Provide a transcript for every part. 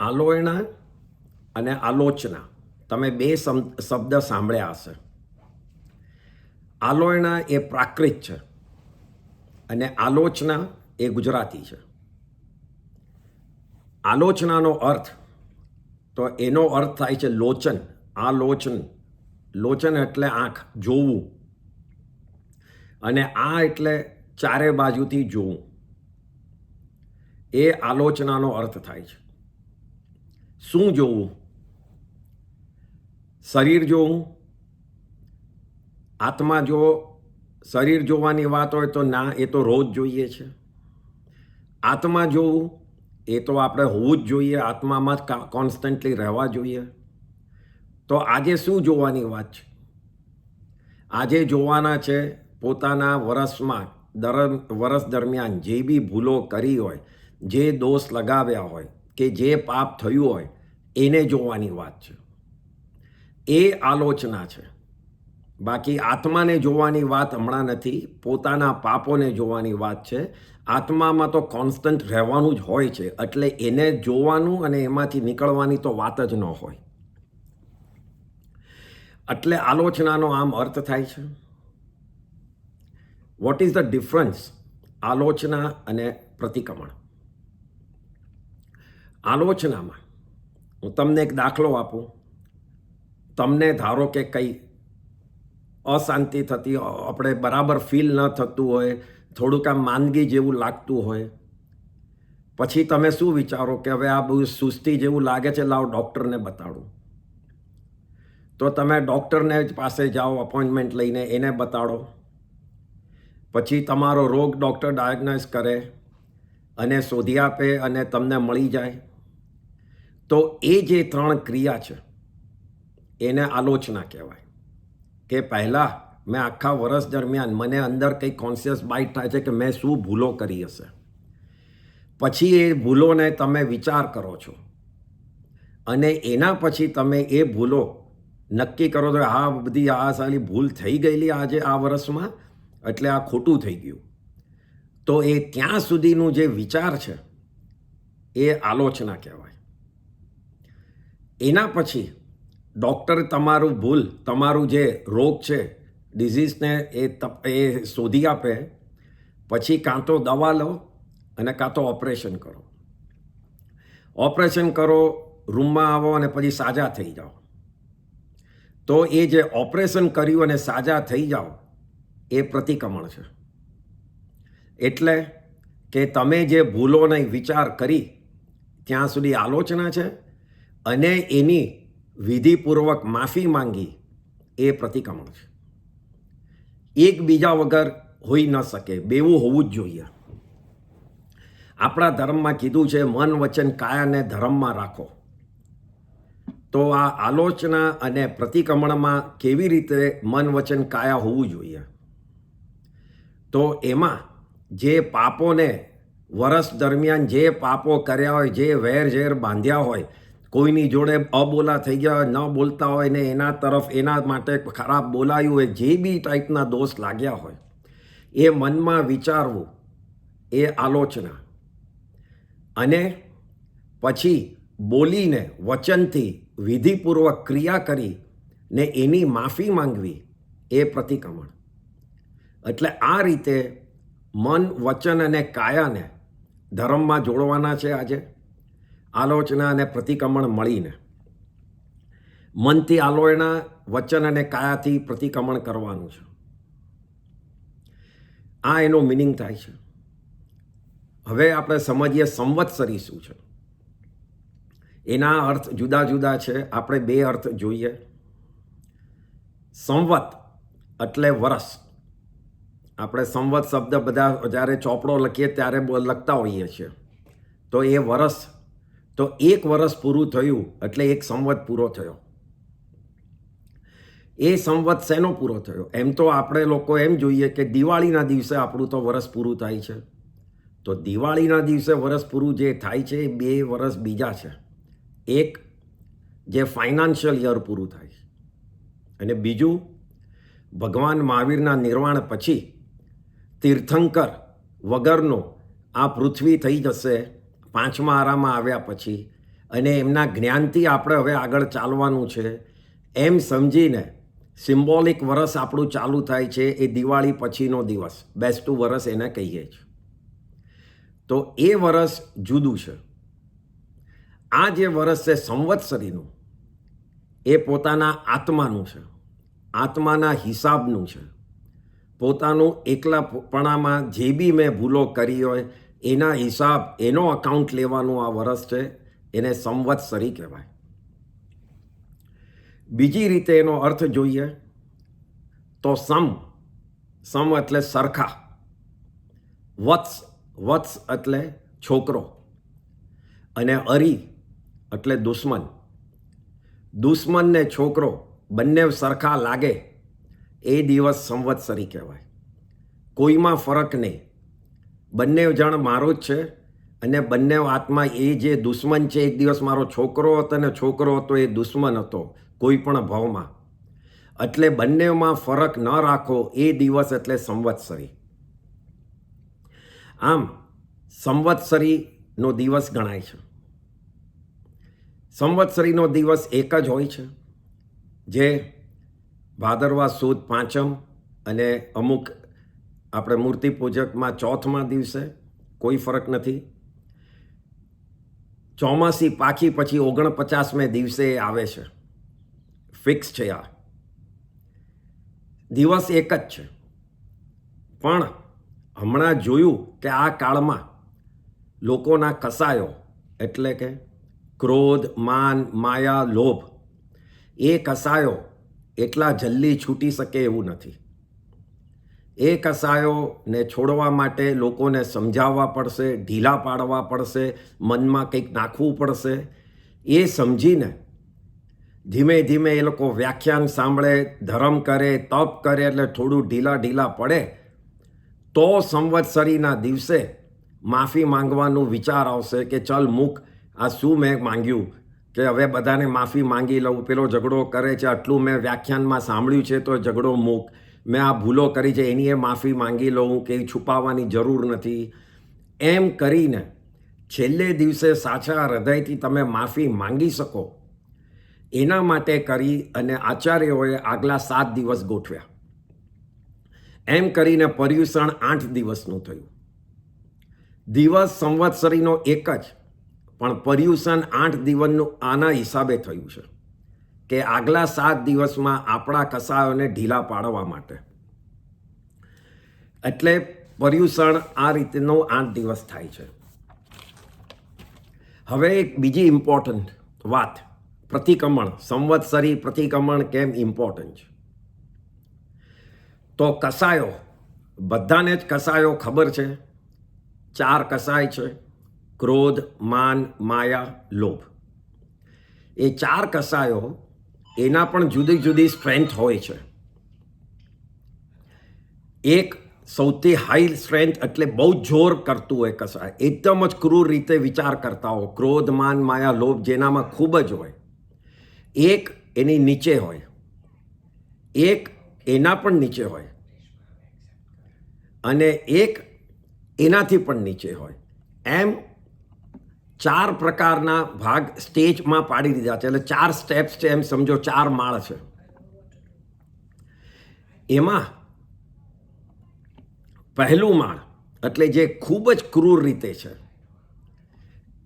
આલોચના અને આલોચના તમે બે શબ્દ સાંભળ્યા હશે. આલોચના એ પ્રાકૃત છે અને આલોચના એ ગુજરાતી છે. આલોચનાનો અર્થ તો એનો અર્થ થાય છે લોચન. આલોચન, લોચન એટલે આંખ, જોવું, અને આ એટલે ચારે બાજુથી જોવું. એ આલોચનાનો અર્થ થાય છે. શું જોવું? શરીર જોવું? આત્મા જો શરીર જોવાની વાત હોય તો ના, એ તો રોજ જોઈએ છે. આત્મા જોવું એ તો આપણે હોવું જ જોઈએ, આત્મામાં જ કોન્સ્ટન્ટલી રહેવા જોઈએ. તો આજે શું જોવાની વાત છે? આજે જોવાના છે પોતાના વર્ષ દરમિયાન જે બી ભૂલો કરી હોય, જે દોષ લગાવ્યા હોય કે જે પાપ થયું હોય એને જોવાની વાત છે. એ આલોચના છે. બાકી આત્માને જોવાની વાત હમણાં નથી, પોતાના પાપોને જોવાની વાત છે. આત્મામાં તો કોન્સ્ટન્ટ રહેવાનું જ હોય છે, એટલે એને જોવાનું અને એમાંથી નીકળવાની તો વાત જ ન હોય. એટલે આલોચનાનો આમ અર્થ થાય છે. વોટ ઇઝ ધ ડિફરન્સ આલોચના અને પ્રતિક્રમણ? આલોચનામાં હું તમને એક દાખલો આપું. તમને ધારો કે કંઈ અશાંતિ થતી, આપણે બરાબર ફીલ ન થતું હોય, થોડુંક આમ માંદગી જેવું લાગતું હોય, પછી તમે શું વિચારો કે હવે આ બહુ સુસ્તી જેવું લાગે છે, લાવ ડૉક્ટરને બતાડું. તો તમે ડૉક્ટરને જ પાસે જાઓ, અપોઇન્ટમેન્ટ લઈને એને બતાડો. પછી તમારો રોગ ડૉક્ટર ડાયગ્નોઝ કરે અને શોધી આપે અને તમને મળી જાય. તો એ જે 3 ક્રિયા છે એને આલોચના કહેવાય. કે પહેલાં મેં આખા વર્ષ દરમિયાન મને અંદર કંઈ કોન્શિયસ બાઇટ થાય છે કે મેં શું ભૂલો કરી હશે. પછી એ ભૂલોને તમે વિચાર કરો છો અને એના પછી તમે એ ભૂલો નક્કી કરો તો હા, બધી આ સારી ભૂલ થઈ ગયેલી આજે આ વર્ષમાં, એટલે આ ખોટું થઈ ગયું. તો એ ત્યાં સુધીનું જે વિચાર છે એ આલોચના કહેવાય. એના પછી ડૉક્ટર તમારું ભૂલ, તમારું જે રોગ છે, ડિઝીઝને એ શોધી આપે. પછી કાં તો દવા લો અને કાં તો ઓપરેશન કરો. ઓપરેશન કરો, રૂમમાં આવો અને પછી સાજા થઈ જાઓ. તો એ જે ઓપરેશન કર્યું અને સાજા થઈ જાઓ એ પ્રતિક્રમણ છે. એટલે કે તમે જે ભૂલોને વિચાર કરી ત્યાં સુધી આલોચના છે, અને એની વિધિપૂર્વક માફી માંગી એ પ્રતિક્રમણ છે. એકબીજા વગર હોઈ ન શકે, બેવું હોવું જ જોઈએ. આપણા ધર્મમાં કીધું છે મન વચન કાયાને ધર્મમાં રાખો. તો આ આલોચના અને પ્રતિક્રમણમાં કેવી રીતે મન વચન કાયા હોવું જોઈએ? તો એમાં જે પાપોને વર્ષ દરમિયાન જે પાપો કર્યા હોય, જે વેર ઝેર બાંધ્યા હોય, કોઈની જોડે અબોલા થઈ ગયા હોય, ન બોલતા હોય ને એના તરફ એના માટે ખરાબ બોલાયું હોય, જે બી ટાઈપના દોષ લાગ્યા હોય, એ મનમાં વિચારવું એ આલોચના. અને પછી બોલીને વચનથી વિધિપૂર્વક ક્રિયા કરી ને એની માફી માંગવી એ પ્રતિક્રમણ. એટલે આ રીતે મન, વચન અને કાયાને ધર્મમાં જોડવાના છે આજે. આલોચના અને પ્રતિક્રમણ મળીને મનથી આલોચના, વચન અને કાયાથી પ્રતિક્રમણ કરવાનું છે. આ એનો મિનિંગ થાય છે. હવે આપણે સમજીએ સંવત્સરી શું છે. એના અર્થ જુદા જુદા છે. આપણે 2 અર્થ જોઈએ. સંવત એટલે વર્ષ. આપણે સંવત શબ્દ બધા જ્યારે ચોપડો લખીએ ત્યારે લખતા હોઈએ છીએ. તો એ વર્ષ, તો 1 વર્ષ પૂરું થયું એટલે 1 સંવત પૂરો થયો. એ સંવત શેનો પૂરો થયો? એમ તો આપણે લોકો એમ જોઈએ કે દિવાળીના દિવસે આપણું તો વર્ષ પૂરું થાય છે. તો દિવાળીના દિવસે વર્ષ પૂરું જે થાય છે એ 2 વર્ષ બીજા છે. એક જે ફાઇનાન્શિયલ યર પૂરું થાય છે, અને બીજું ભગવાન મહાવીરના નિર્વાણ પછી તીર્થંકર વગરનો આ પૃથ્વી થઈ જશે 5મા આરામાં આવ્યા પછી, અને એમના જ્ઞાનથી આપણે હવે આગળ ચાલવાનું છે એમ સમજીને સિમ્બોલિક વરસ આપણું ચાલુ થાય છે એ દિવાળી પછીનો દિવસ, બેસતું વરસ એને કહીએ છીએ. તો એ વરસ જુદું છે. આ જે વરસ છે સંવત્સરીનું, એ પોતાના આત્માનું છે, આત્માના હિસાબનું છે. પોતાનું એકલાપણામાં જે બી મેં ભૂલો કરી હોય એના હિસાબ, એનો અકાઉન્ટ લેવાનું આ વરસ છે, એને સંવત્સરી કહેવાય. બીજી રીતે એનો અર્થ જોઈએ તો સમ એટલે સરખા, વત્સ એટલે છોકરો, અને અરી એટલે દુશ્મન ને છોકરો બંને સરખા લાગે એ દિવસ સંવત્સરી કહેવાય. કોઈમાં ફરક નહીં, બંને જણ મારો જ છે, અને બંને આત્મા, એ જે દુશ્મન છે એક દિવસ મારો છોકરો હતો ને છોકરો હતો એ દુશ્મન હતો કોઈ પણ ભાવમાં, એટલે બંનેમાં ફરક ન રાખો એ દિવસ એટલે સંવત્સરી. આમ સંવત્સરીનો દિવસ ગણાય છે. સંવત્સરીનો દિવસ એક જ હોય છે, જે ભાદરવા સુદ પાંચમ અને અમુક આપણે મૂર્તિ પૂજકમાં ચોથમાં દિવસે, કોઈ ફરક નથી. ચોમાસી પાકી પછી 49મે દિવસે આવે છે, ફિક્સ છે. આ દિવસ એક જ છે. પણ હમણાં જોયું કે આ કાળમાં લોકોના કસાયો એટલે કે ક્રોધ, માન, માયા, લોભ, એ કસાયો એટલા જલ્દી છૂટી શકે એવું નથી. એ કસાયોને છોડવા માટે લોકોને સમજાવવા પડશે, ઢીલા પાડવા પડશે, મનમાં કંઈક નાખવું પડશે. એ સમજીને ધીમે ધીમે એ લોકો વ્યાખ્યાન સાંભળે, ધર્મ કરે, તપ કરે, એટલે થોડું ઢીલા પડે તો સંવત્સરીના દિવસે માફી માંગવાનું વિચાર આવશે કે ચલ મૂક, આ શું મેં માંગ્યું કે હવે બધાને માફી માંગી લઉં, પેલો ઝઘડો કરે છે, આટલું મેં વ્યાખ્યાનમાં સાંભળ્યું છે તો ઝઘડો મૂક, મેં આ ભૂલો કરી છે એની એ માફી માંગી લઉં, કે છુપાવવાની જરૂર નથી. એમ કરીને છેલ્લે દિવસે સાચા હૃદયથી તમે માફી માંગી શકો એના માટે કરી અને આચાર્યોએ આગલા 7 દિવસ ગોઠવ્યા. એમ કરીને પર્યુષણ 8 દિવસનું થયું. દિવસ સંવત્સરીનો એક જ, પણ પર્યુષણ 8 દિવસનું આના હિસાબે થયું છે કે આગલા 7 દિવસમાં આપણા કસાયોને ઢીલા પાડવા માટે. એટલે પર્યુષણ આ રીતનો 8 દિવસ થાય છે. હવે એક બીજી ઇમ્પોર્ટન્ટ વાત, પ્રતિક્રમણ, સંવત્સરી પ્રતિક્રમણ કેમ ઇમ્પોર્ટન્ટ છે? તો કસાયો, બધાને જ કસાયો ખબર છે. 4 કસાય છે: ક્રોધ, માન, માયા, લોભ. એ 4 કસાયો, એના પણ જુદી જુદી સ્ટ્રેન્થ હોય છે. એક સૌથી હાઈ સ્ટ્રેન્થ એટલે બહુ જોર કરતું હોય કસાય, એકદમ જ ક્રૂર રીતે વિચાર કરતા હોય, ક્રોધ, માન, માયા, લોભ જેનામાં ખૂબ જ હોય. એક એની નીચે હોય, એક એના પણ નીચે હોય, અને એક એનાથી પણ નીચે હોય. એમ 4 પ્રકારના ભાગ સ્ટેજમાં પાડી દીધા છે. એટલે 4 સ્ટેપ્સ છે, એમ સમજો 4 માળ છે. એમાં પહેલું માળ એટલે જે ખૂબ જ ક્રૂર રીતે છે.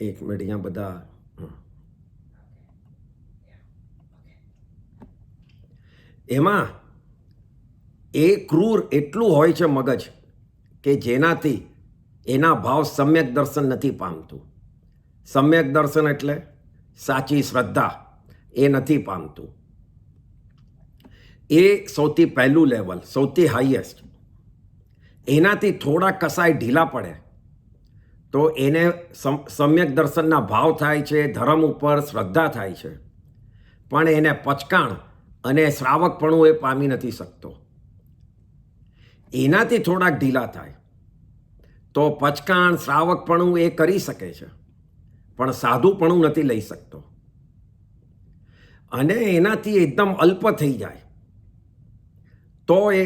એક મિનિટ, અહીંયા બધા એમાં એ ક્રૂર એટલું હોય છે મગજ કે જેનાથી એના ભાવ સમ્યક દર્શન નથી પામતું. સમ્યક દર્શન એટલે સાચી શ્રદ્ધા, એ નથી પામતું. એ સૌથી પહેલું લેવલ, સૌથી હાઈએસ્ટ. એનાથી થોડા કસાય ઢીલા પડે તો એને સમ્યક દર્શનના ભાવ થાય છે, ધર્મ ઉપર શ્રદ્ધા થાય છે, પણ એને પચકાણ અને શ્રાવકપણું એ પામી નથી શકતો. એનાથી થોડાક ઢીલા થાય તો પચકાણ, શ્રાવકપણું એ કરી શકે છે, પણ સાધુપણું નથી લઈ શકતો. અને એનાથી એકદમ અલ્પ થઈ જાય તો એ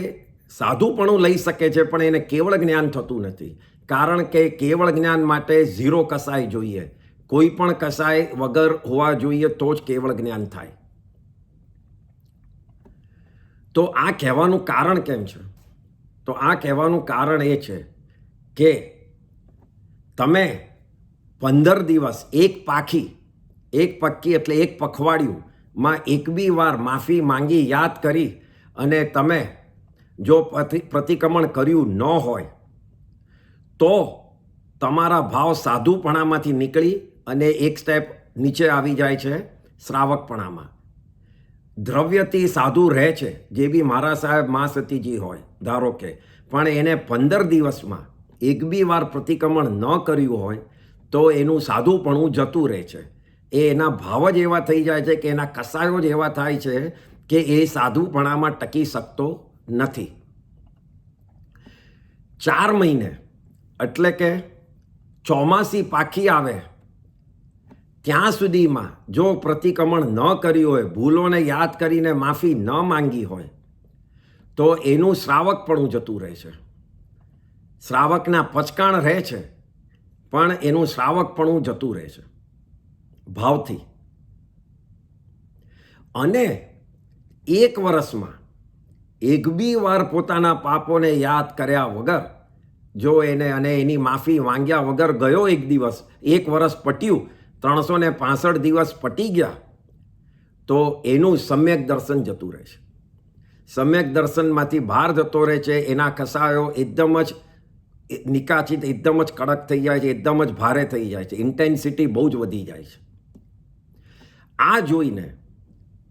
સાધુપણું લઈ શકે છે, પણ એને કેવળ જ્ઞાન થતું નથી. કારણ કે કેવળ જ્ઞાન માટે 0 કસાય જોઈએ, કોઈ પણ કસાય વગર હોવા જોઈએ તો જ કેવળ જ્ઞાન થાય. તો આ કહેવાનું કારણ કેમ છે? તો આ કહેવાનું કારણ એ છે કે તમે 15 દિવસ એક પક્કી એટલે એક પખવાડિયુંમાં એક બી વાર માફી માંગી યાદ કરી અને તમે જો પ્રતિક્રમણ કર્યું ન હોય તો તમારા ભાવ સાધુપણામાંથી નીકળી અને એક સ્ટેપ નીચે આવી જાય છે શ્રાવકપણામાં. દ્રવ્યથી સાધુ રહે છે, જે બી મહારાજ સાહેબ મા સતીજી હોય ધારો કે, પણ એને 15 દિવસમાં એક બી વાર પ્રતિક્રમણ ન કર્યું હોય તો એનું સાધુપણું જતું રહે છે. એના ભાવ જ એવા થઈ જાય છે કે એના કસાયો જ એવા થાય છે કે એ સાધુપણામાં ટકી શકતો નથી. 4 મહિને એટલે કે ચોમાસી પાકી આવે ત્યાં સુધીમાં જો પ્રતિક્રમણ ન કર્યું હોય, ભૂલોને યાદ કરીને માફી ન માંગી હોય તો એનું શ્રાવકપણું જતું રહે છે. શ્રાવકના પચકાણ રહે છે પણ એનું શ્રાવકપણું જતું રહે છે ભાવથી. અને 1 વર્ષમાં એક બી વાર પોતાના પાપોને યાદ કર્યા વગર જો એને અને એની માફી માંગ્યા વગર ગયો એક દિવસ, 1 વર્ષ પટ્યું, 365 દિવસ પટી ગયા તો એનું સમ્યક દર્શન જતું રહે છે. સમ્યક દર્શનમાંથી બહાર જતો રહે છે. એના કસાયો એકદમ જ નિકાચિત, એકદમ જ કડક થઈ જાય છે, એકદમ જ ભારે થઈ જાય છે, ઇન્ટેન્સિટી બહુ જ વધી જાય છે. આ જોઈને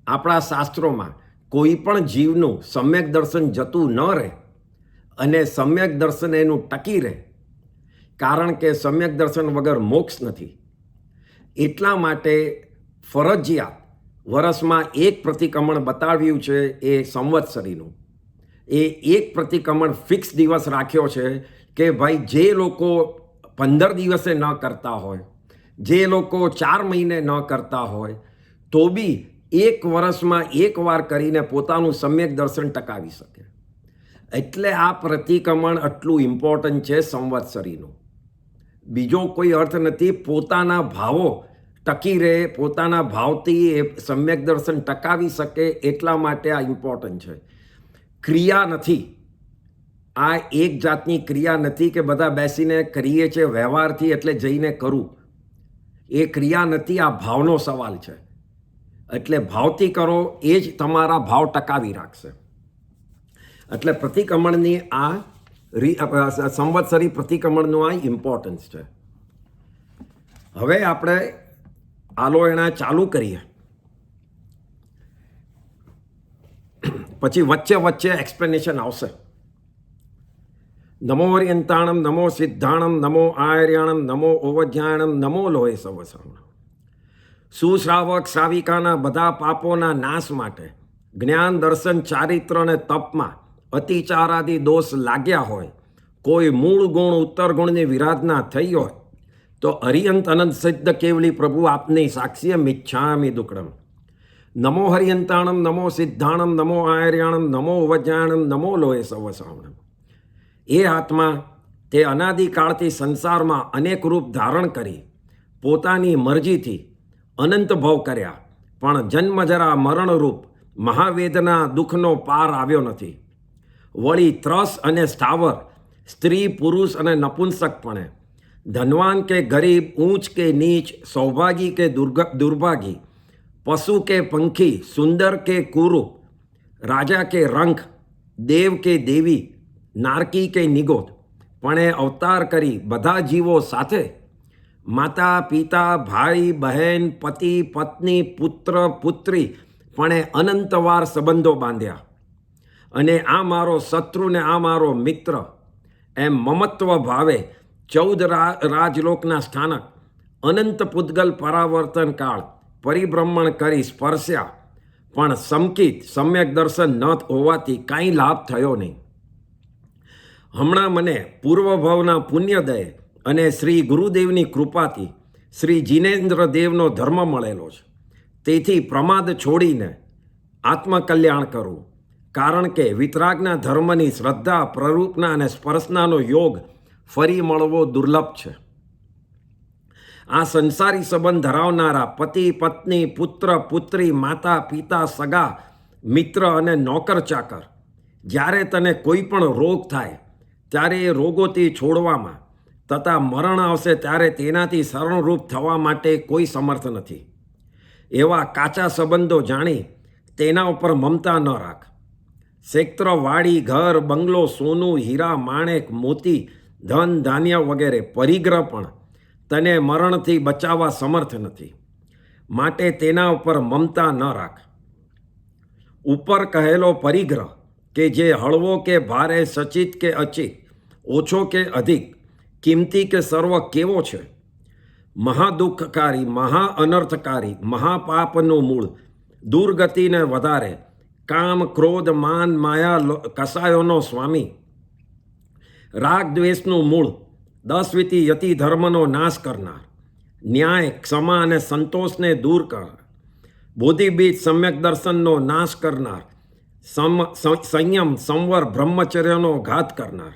આપણા શાસ્ત્રોમાં કોઈ પણ જીવનું સમ્યક દર્શન જતું ન રહે અને સમ્યક દર્શન એનું ટકી રહે, કારણ કે સમ્યક દર્શન વગર મોક્ષ નથી. એટલા માટે ફરજિયાત વર્ષમાં એક પ્રતિક્રમણ બતાવ્યું છે એ સંવત્સરીનું. એ એક પ્રતિક્રમણ ફિક્સ દિવસ રાખ્યો છે કે ભાઈ જે લોકો 15 દિવસે ન કરતા હોય, જે લોકો 4 મહિને ન કરતા હોય તો બી 1 વર્ષમાં 1 વાર કરીને પોતાનું સમ્યક દર્શન ટકાવી શકે. એટલે આ પ્રતિક્રમણ આટલું ઇમ્પોર્ટન્ટ છે સંવત્સરીનું. બીજો કોઈ અર્થ નથી. પોતાના ભાવો ટકી રહે, પોતાના ભાવથી એ સમ્યક દર્શન ટકાવી શકે એટલા માટે આ ઇમ્પોર્ટન્ટ છે. ક્રિયા નથી. આ એક જાતની ક્રિયા નથી કે બધા બેસીને કરીએ છીએ વ્યવહારથી એટલે જઈને કરું. એ ક્રિયા નથી, આ ભાવનો સવાલ છે. એટલે ભાવથી કરો એ જ તમારા ભાવ ટકાવી રાખશે. એટલે પ્રતિક્રમણની આ સંવત્સરી પ્રતિક્રમણનું આ ઇમ્પોર્ટન્સ છે. હવે આપણે આલોયણા ચાલુ કરીએ, પછી વચ્ચે એક્સપ્લેનેશન આવશે. નમો હરિયંતાણમ, નમો સિદ્ધાણમ, નમો આયર્યાણમ, નમો ઓવજ્ઞાણમ, નમો લોહે સવસાણમ. સુશ્રાવક શ્રાવિકાના બધા પાપોના નાશ માટે જ્ઞાન, દર્શન, ચારિત્ર અને તપમાં અતિચારાદી દોષ લાગ્યા હોય, કોઈ મૂળ ગુણ ઉત્તર ગુણની વિરાધના થઈ હોય તો હરિયંત અનંત સિદ્ધ કેવલી પ્રભુ આપની સાક્ષીએ મિચ્છામિ દુક્કડમ. નમો હરિયંતાણમ, નમો સિદ્ધાણમ, નમો આયર્યાણમ, નમો વજ્ઞાણમ, નમો લોહે સવસાણમ. એ આત્મા તે અનાદિકાળથી સંસારમાં અનેક રૂપ ધારણ કરી પોતાની મરજીથી અનંત ભવ કર્યા, પણ જન્મજરા મરણરૂપ મહાવેદના દુઃખનો પાર આવ્યો નથી. વળી ત્રસ અને સ્થાવર, સ્ત્રી પુરુષ અને નપુંસકપણે, ધનવાન કે ગરીબ, ઊંચ કે નીચ, સૌભાગી કે દુર્ભાગી, પશુ કે પંખી, સુંદર કે કુરૂપ, રાજા કે રંખ, દેવ કે દેવી, નારકી કે નિગોદ, પણ એ અવતાર કરી બધા જીવો સાથે માતા પિતા, ભાઈ બહેન, પતિ પત્ની, પુત્ર પુત્રી પણ એ અનંતવાર સંબંધો બાંધ્યા. અને આ મારો શત્રુ ને આ મારો મિત્ર એમ મમત્વ ભાવે 14 રાજલોકના સ્થાનક અનંત પૂતગલ પરાવર્તન કાળ પરિભ્રમણ કરી સ્પર્શ્યા, પણ સમકિત સમ્યક દર્શન ન હોવાથી કાંઈ લાભ થયો નહીં. હમણાં મને પૂર્વભાવના પુણ્યદય અને શ્રી ગુરુદેવની કૃપાથી શ્રી જીનેન્દ્રદેવનો ધર્મ મળેલો છે. તેથી પ્રમાદ છોડીને આત્મકલ્યાણ કરવું, કારણ કે વિતરાગના ધર્મની શ્રદ્ધા, પ્રરૂપના અને સ્પર્શનાનો યોગ ફરી મળવો દુર્લભ છે. આ સંસારી સંબંધ ધરાવનારા પતિ પત્ની પુત્ર પુત્રી માતા પિતા સગા મિત્ર અને નોકર ચાકર, જ્યારે તને કોઈ પણ રોગ થાય ત્યારે એ રોગોથી છોડવામાં તથા મરણ આવશે ત્યારે તેનાથી શરણરૂપ થવા માટે કોઈ સમર્થ નથી. એવા કાચા સંબંધો જાણી તેના ઉપર મમતા ન રાખ. ક્ષેત્ર વાડી ઘર બંગલો સોનું હીરા માણેક મોતી ધન ધાન્ય વગેરે પરિગ્રહ પણ તને મરણથી બચાવવા સમર્થ નથી, માટે તેના ઉપર મમતા ન રાખ. ઉપર કહેલો પરિગ્રહ કે જે હળવો કે ભારે સચિત કે અચિત ઓછો કે અધિક કિંમતી કે સર્વ કેવો છે, મહાદુઃખકારી મહા અનર્થકારી મહાપાપનું મૂળ દુર્ગતિને વધારે કામ ક્રોધ માન માયા કસાયોનો સ્વામી, રાગ દ્વેષનું મૂળ 10 વિધિ યતિ ધર્મનો નાશ કરનાર, ન્યાય ક્ષમા અને સંતોષને દૂર કરનાર, બોધિબીજ સમ્યક દર્શનનો નાશ કરનાર, સંયમ સંવર બ્રહ્મચર્યનો ઘાત કરનાર,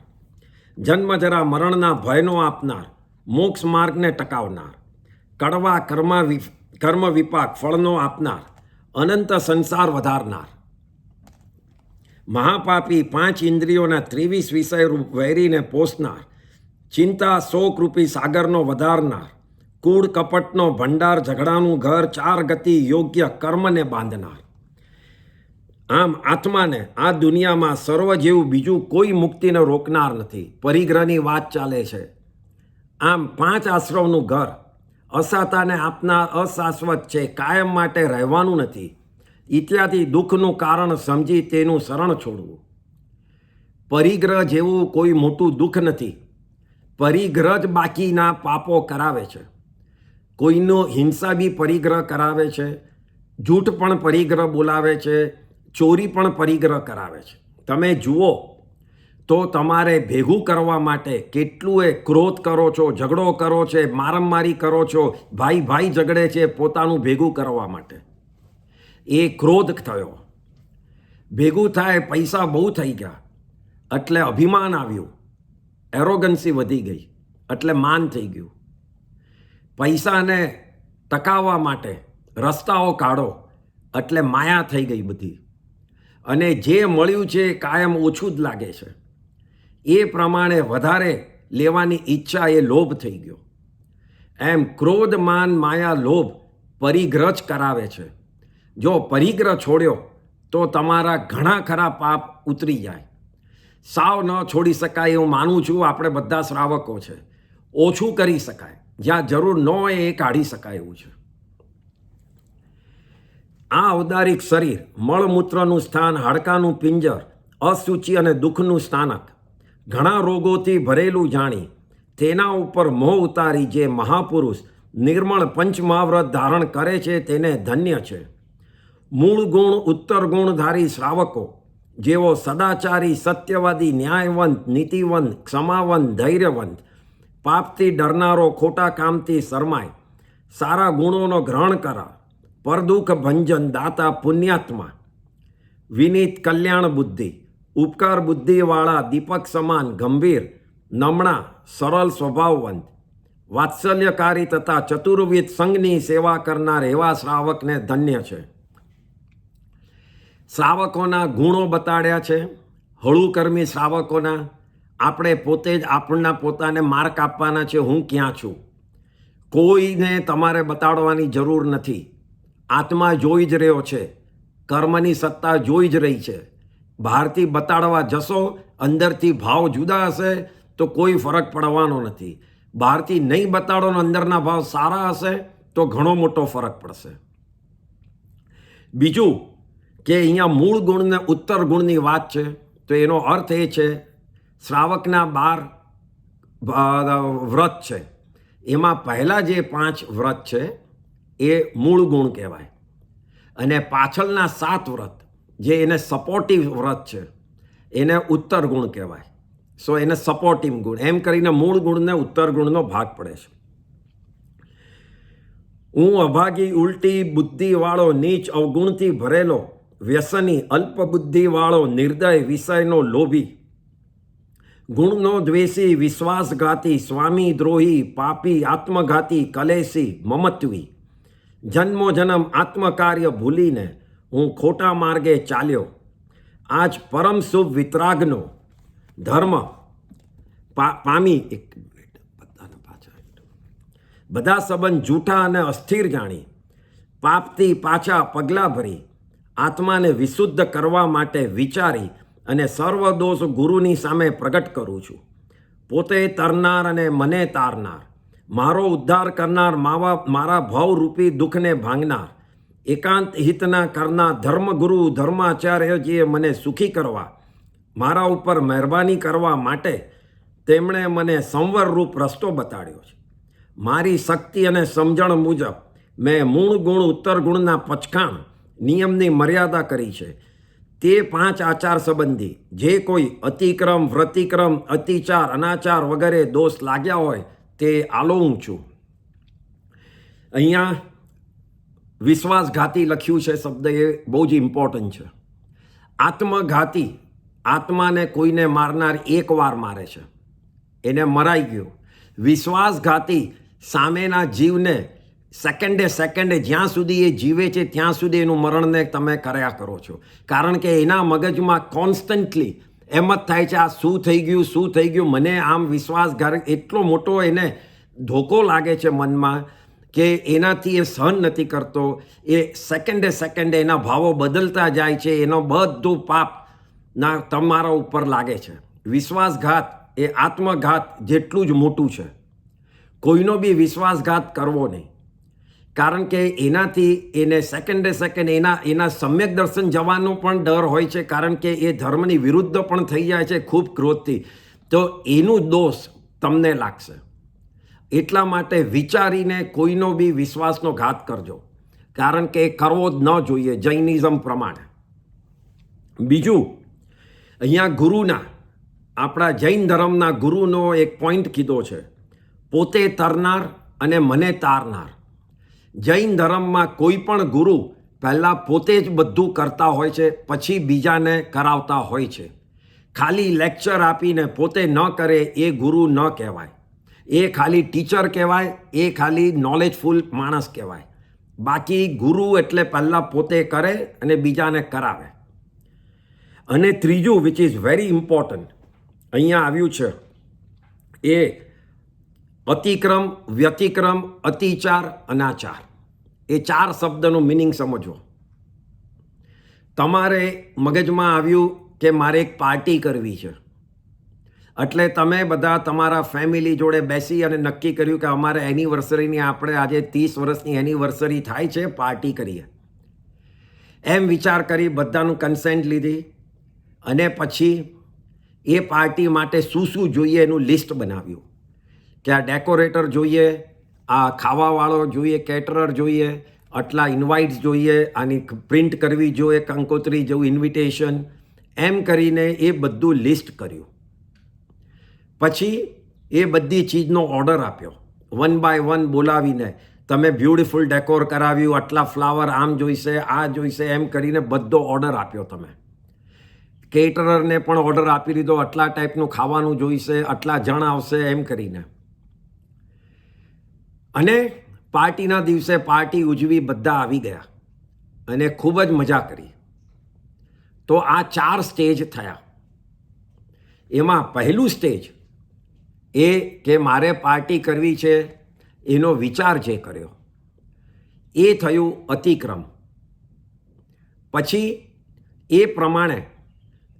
જન્મજરા મરણના ભયનો આપનાર, મોક્ષ માર્ગને ટકાવનાર, કડવા કર્મ વિપાક ફળનો આપનાર, અનંત સંસાર વધારનાર, મહાપાપી 5 ઇન્દ્રિયોના 23 વિષય રૂપ વૈરીને પોષનાર, ચિંતા શોકરૂપી સાગરનો વધારનાર, કૂડ કપટનો ભંડાર ઝઘડાનું ઘર 4 ગતિ યોગ્ય કર્મને બાંધનાર. આમ આત્માને આ દુનિયામાં સર્વ જેવું બીજું કોઈ મુક્તિને રોકનાર નથી. પરિગ્રહની વાત ચાલે છે. આમ 5 આશ્રમનું ઘર અસાતાને આપનાર અશાશ્વત છે, કાયમ માટે રહેવાનું નથી ઇત્યાદિ દુઃખનું કારણ સમજી તેનું શરણ છોડવું. પરિગ્રહ જેવું કોઈ મોટું દુઃખ નથી. પરિગ્રહ જ બાકીના પાપો કરાવે છે. કોઈનો હિંસા બી પરિગ્રહ કરાવે છે, જૂઠ પણ પરિગ્રહ બોલાવે છે, ચોરી પણ પરિગ્રહ કરાવે છે. તમે જુઓ તો તમારે ભેગું કરવા માટે કેટલું એ ક્રોધ કરો છો, ઝઘડો કરો છો, મારામારી કરો છો, ભાઈ ભાઈ ઝઘડે છે પોતાનું ભેગું કરવા માટે. એ ક્રોધ થયો. ભેગું થાય પૈસા બહુ થઈ ગયા એટલે અભિમાન આવ્યું, એરોગન્સી વધી ગઈ એટલે માન થઈ ગયું. પૈસાને ટકાવવા માટે રસ્તાઓ કાઢો એટલે માયા થઈ ગઈ બધી, અને જે મળ્યું છે કાયમ ઓછું જ લાગે છે. એ પ્રમાણે વધારે લેવાની ઈચ્છા એ લોભ થઈ ગયો. એમ ક્રોધ માન માયા લોભ પરિગ્રહ જ કરાવે છે. જો પરિગ્રહ છોડ્યો તો તમારા ઘણા ખરા પાપ ઉતરી જાય. સાવ ન છોડી શકાય એવું માનું છું. આપણે બધા શ્રાવકો છે. ઓછું કરી શકાય, જ્યાં જરૂર ન હોય એ કાઢી શકાય એવું છે. આ ઔદારિક શરીર મળમૂત્રનું સ્થાન, હાડકાનું પિંજર, અશુચિ અને દુઃખનું સ્થાનક, ઘણા રોગોથી ભરેલું જાણી તેના ઉપર મોહ ઉતારી જે મહાપુરુષ નિર્મળ પંચમહાવ્રત ધારણ કરે છે તેને ધન્ય છે. મૂળ ગુણ ઉત્તર ગુણધારી શ્રાવકો જેવો સદાચારી સત્યવાદી ન્યાયવંત નીતિવંત ક્ષમાવંત ધૈર્યવંત, પાપથી ડરનારો ખોટા કામથી શરમાય, સારા ગુણોનો ગ્રહણ કરા, પરદુઃખ ભંજન દાતા પુણ્યાત્મા, વિનીત કલ્યાણ બુદ્ધિ, ઉપકાર બુદ્ધિવાળા દીપક સમાન ગંભીર નમણા સરળ સ્વભાવવંત, વાત્સલ્યકારી તથા ચતુર્વિધ સંઘની સેવા કરનાર એવા શ્રાવકને ધન્ય છે. શ્રાવકોના ગુણો બતાડ્યા છે. હળુકર્મી શ્રાવકોના. આપણે પોતે જ આપણના પોતાને માર્ક આપવાના છે, હું ક્યાં છું. કોઈને તમારે બતાડવાની જરૂર નથી. આત્મા જોઈ જ રહ્યો છે, કર્મની સત્તા જોઈ જ રહી છે. બહારથી બતાડવા જશો, અંદરથી ભાવ જુદા હશે તો કોઈ ફરક પડવાનો નથી. બહારથી નહીં બતાડો ને અંદરના ભાવ સારા હશે તો ઘણો મોટો ફરક પડશે. બીજું કે અહીંયા મૂળ ગુણ ને ઉત્તર ગુણની વાત છે, તો એનો અર્થ એ છે શ્રાવકના 12 વ્રત છે, એમાં પહેલા જે 5 વ્રત છે એ મૂળ ગુણ કહેવાય, અને પાછળના 7 વ્રત જે એને સપોર્ટિવ વ્રત છે એને ઉત્તર ગુણ કહેવાય. સો એને સપોર્ટિવ ગુણ એમ કરીને મૂળ ગુણને ઉત્તર ગુણનો ભાગ પડે છે. હું અભાગી ઉલટી બુદ્ધિવાળો નીચ અવગુણથી ભરેલો વ્યસની અલ્પ બુદ્ધિવાળો નિર્દય વિષયનો લોભી ગુણનો દ્વેષી, વિશ્વાસઘાતી, સ્વામી દ્રોહી, પાપી, આત્મઘાતી, કલેશી, મમત્વી, જન્મો જન્મ આત્મકાર્ય ભૂલીને હું ખોટા માર્ગે ચાલ્યો. આજ પરમ શુભ વિતરાગનો ધર્મ પામી બધા સંબંધ જૂઠા અને અસ્થિર જાણી પાપથી પાછા પગલાં ભરી આત્માને વિશુદ્ધ કરવા માટે વિચારી અને સર્વદોષ ગુરુની સામે પ્રગટ કરું છું. પોતે તરનાર અને મને તારનાર, મારો ઉદ્ધાર કરનાર, મારા ભાવરૂપી દુઃખને ભાંગનાર, એકાંત હિતના કરનાર ધર્મગુરુ ધર્માચાર્યજીએ મને સુખી કરવા, મારા ઉપર મહેરબાની કરવા માટે તેમણે મને સંવરરૂપ રસ્તો બતાડ્યો છે. મારી શક્તિ અને સમજણ મુજબ મેં મૂળ ગુણ ઉત્તર ગુણના પચખાણ નિયમની મર્યાદા કરી છે. તે 5 આચાર સંબંધી જે કોઈ અતિક્રમ, વ્રતિક્રમ, અતિચાર, અનાચાર વગેરે દોષ લાગ્યા હોય તે આલોઉં છું. અહીંયા વિશ્વાસઘાતી લખ્યું છે શબ્દ, એ બહુ જ ઇમ્પોર્ટન્ટ છે. આત્મઘાતી, આત્માને કોઈને મારનાર એકવાર મારે છે, એને મરાઈ ગયો. વિશ્વાસઘાતી સામેના જીવને સેકન્ડે જ્યાં સુધી એ જીવે છે ત્યાં સુધી એનું મરણને તમે કર્યા કરો છો. કારણ કે એના મગજમાં કોન્સ્ટન્ટલી એમ જ થાય છે, આ શું થઈ ગયું, મને આમ વિશ્વાસઘાત એટલો મોટો એને ધોકો લાગે છે મનમાં કે એનાથી એ સહન નથી કરતો. એ સેકન્ડે એના ભાવો બદલતા જાય છે, એનો બધું પાપ તમારા ઉપર લાગે છે. વિશ્વાસઘાત એ આત્મઘાત જેટલું જ મોટું છે. કોઈનો બી વિશ્વાસઘાત કરવો નહીં, કારણ કે એનાથી એને સેકન્ડે એના સમ્યક દર્શન જવાનો પણ ડર હોય છે, કારણ કે એ ધર્મની વિરુદ્ધ પણ થઈ જાય છે ખૂબ ક્રોધથી. તો એનું દોષ તમને લાગશે. એટલા માટે વિચારીને કોઈનો બી વિશ્વાસનો ઘાત કરજો, કારણ કે એ કરવો જ ન જોઈએ જૈનિઝમ પ્રમાણે. બીજું, અહીંયા ગુરુના, આપણા જૈન ધર્મના ગુરુનો એક પોઈન્ટ કીધો છે, પોતે તરનાર અને મને તારનાર. જૈન ધર્મમાં કોઈ પણ ગુરુ પહેલાં પોતે જ બધું કરતા હોય છે, પછી બીજાને કરાવતા હોય છે. ખાલી લેક્ચર આપીને પોતે ન કરે એ ગુરુ ન કહેવાય. એ ખાલી ટીચર કહેવાય, એ ખાલી નોલેજફુલ માણસ કહેવાય. બાકી ગુરુ એટલે પહેલાં પોતે કરે અને બીજાને કરાવે. અને ત્રીજું, વિચ ઇઝ વેરી ઇમ્પોર્ટન્ટ, અહીંયા આવ્યું છે, એ અતિક્રમ, વ્યતિક્રમ, અતિચાર, અનાચાર. એ 4 શબ્દનો મિનિંગ સમજો. તમારે મગજમાં આવ્યું કે મારે એક પાર્ટી કરવી છે, એટલે તમે બધા તમારા ફેમિલી જોડે બેસી અને નક્કી કર્યું કે અમારે એનિવર્સરીની, આપણે આજે 30 વર્ષની એનિવર્સરી થાય છે, પાર્ટી કરીએ. એમ વિચાર કરી બધાનું કન્સેન્ટ લીધી અને પછી એ પાર્ટી માટે શું જોઈએ એનું લિસ્ટ બનાવ્યું કે આ ડેકોરેટર જોઈએ, આ ખાવાવાળો જોઈએ, કેટરર જોઈએ, આટલા ઇન્વાઇટ્સ જોઈએ, આની પ્રિન્ટ કરવી જોઈએ, કંકોત્રી જેવું ઇન્વિટેશન, એમ કરીને એ બધું લિસ્ટ કર્યું. પછી એ બધી ચીજનો ઓર્ડર આપ્યો, 1 by 1 બોલાવીને, તમે બ્યુટિફુલ ડેકોર કરાવ્યું, આટલા ફ્લાવર આમ જોઈશે, આ જોઈશે, એમ કરીને બધો ઓર્ડર આપ્યો. તમે કેટરરને પણ ઓર્ડર આપી દીધો, આટલા ટાઈપનું ખાવાનું જોઈશે, આટલા જણ આવશે, એમ કરીને. અને પાર્ટીના દિવસે પાર્ટી ઉજવી, બધા આવી ગયા અને ખૂબ જ મજા કરી. તો આ 4 સ્ટેજ થયા. એમાં પહેલું સ્ટેજ એ કે મારે પાર્ટી કરવી છે, એનો વિચાર જે કર્યો એ થયું અતિક્રમ. પછી એ પ્રમાણે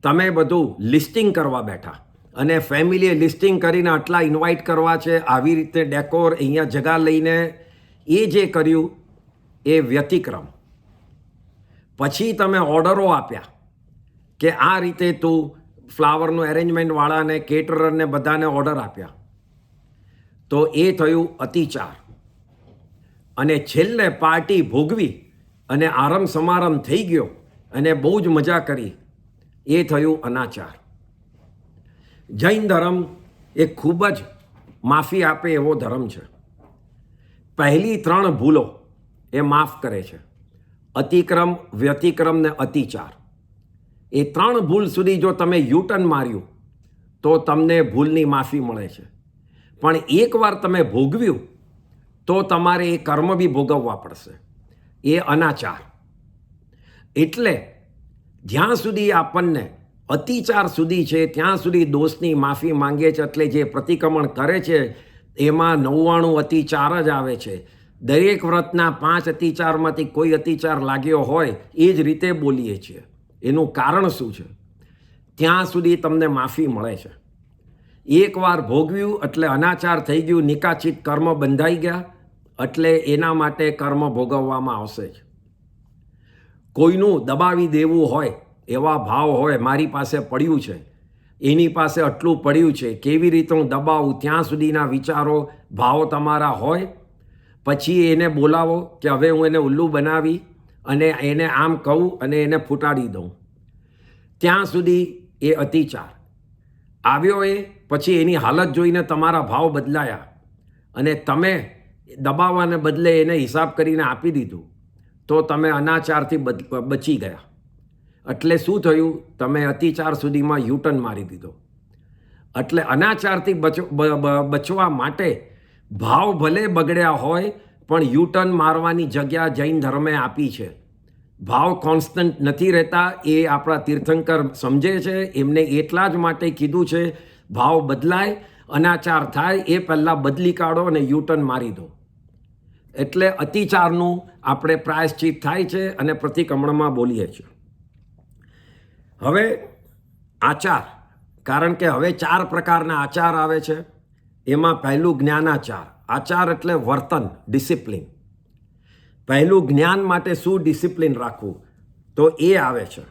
તમે બધું લિસ્ટિંગ કરવા બેઠા અને ફેમિલીએ લિસ્ટિંગ કરીને આટલા ઇન્વાઇટ કરવા છે, આવી રીતે ડેકોર, અહીંયા જગા લઈને, એ જે કર્યું એ વ્યતિક્રમ. પછી તમે ઓર્ડરો આપ્યા કે આ રીતે તું ફ્લાવરનું એરેન્જમેન્ટવાળાને, કેટરરને, બધાને ઓર્ડર આપ્યા. તો એ થયું અતિચાર. અને છેલ્લે પાર્ટી ભોગવી અને આરંભ સમારંભ થઈ ગયો અને બહુ જ મજા કરી, એ થયું અનાચાર. જૈન ધર્મ એ ખૂબ જ માફી આપે એવો ધર્મ છે. પહેલી 3 ભૂલો એ માફ કરે છે, અતિક્રમ, વ્યતિક્રમ ને અતિચાર. એ 3 ભૂલ સુધી જો તમે યુટર્ન માર્યું તો તમને ભૂલની માફી મળે છે. પણ એકવાર તમે ભોગવ્યું તો તમારે એ કર્મ બી ભોગવવા પડશે. એ અનાચાર. એટલે જ્યાં સુધી આપણને અતિચાર સુધી છે ત્યાં સુધી દોષની માફી માંગે છે. એટલે જે પ્રતિક્રમણ કરે છે એમાં 99 અતિચાર જ આવે છે. દરેક વ્રતના 5 અતિચારમાંથી કોઈ અતિચાર લાગ્યો હોય એ જ રીતે બોલીએ છીએ. એનું કારણ શું છે? ત્યાં સુધી તમને માફી મળે છે. એકવાર ભોગવ્યું એટલે અનાચાર થઈ ગયું, નિકાચિત કર્મ બંધાઈ ગયા, એટલે એના માટે કર્મ ભોગવવામાં આવશે જ. કોઈનું દબાવી દેવું હોય, એવા ભાવ હોય, મારી પાસે પડ્યું છે, એની પાસે આટલું પડ્યું છે, કેવી રીતે હું દબાવું, ત્યાં સુધીના વિચારો ભાવો તમારા હોય. પછી એને બોલાવો કે હવે હું એને ઉલ્લુ બનાવી અને એને આમ કહું અને એને ફૂટાડી દઉં. ત્યાં સુધી એ અતિચાર આવ્યો. એ પછી એની હાલત જોઈને તમારા ભાવ બદલાયા અને તમે દબાવવાને બદલે એને હિસાબ કરીને આપી દીધું, તો તમે અનાચારથી બચી ગયા. એટલે શું થયું? તમે અતિચાર સુધીમાં યુટર્ન મારી દીધો. એટલે અનાચારથી બચવા માટે ભાવ ભલે બગડ્યા હોય પણ યુટર્ન મારવાની જગ્યા જૈન ધર્મે આપી છે. ભાવ કોન્સ્ટન્ટ નથી રહેતા, એ આપણા તીર્થંકર સમજે છે. એમને એટલા જ માટે કીધું છે ભાવ બદલાય, અનાચાર થાય એ પહેલાં બદલી કાઢો અને યુટર્ન મારી દો. એટલે અતિચારનું આપણે પ્રાયશ્ચિત થાય છે અને પ્રતિક્રમણમાં બોલીએ છીએ. હવે આચાર, કારણ કે હવે 4 પ્રકારના આચાર આવે છે. એમાં પહેલું જ્ઞાનાચાર. આચાર એટલે વર્તન, ડિસિપ્લિન. પહેલું જ્ઞાન માટે શું ડિસિપ્લિન રાખવું, તો એ આવે છે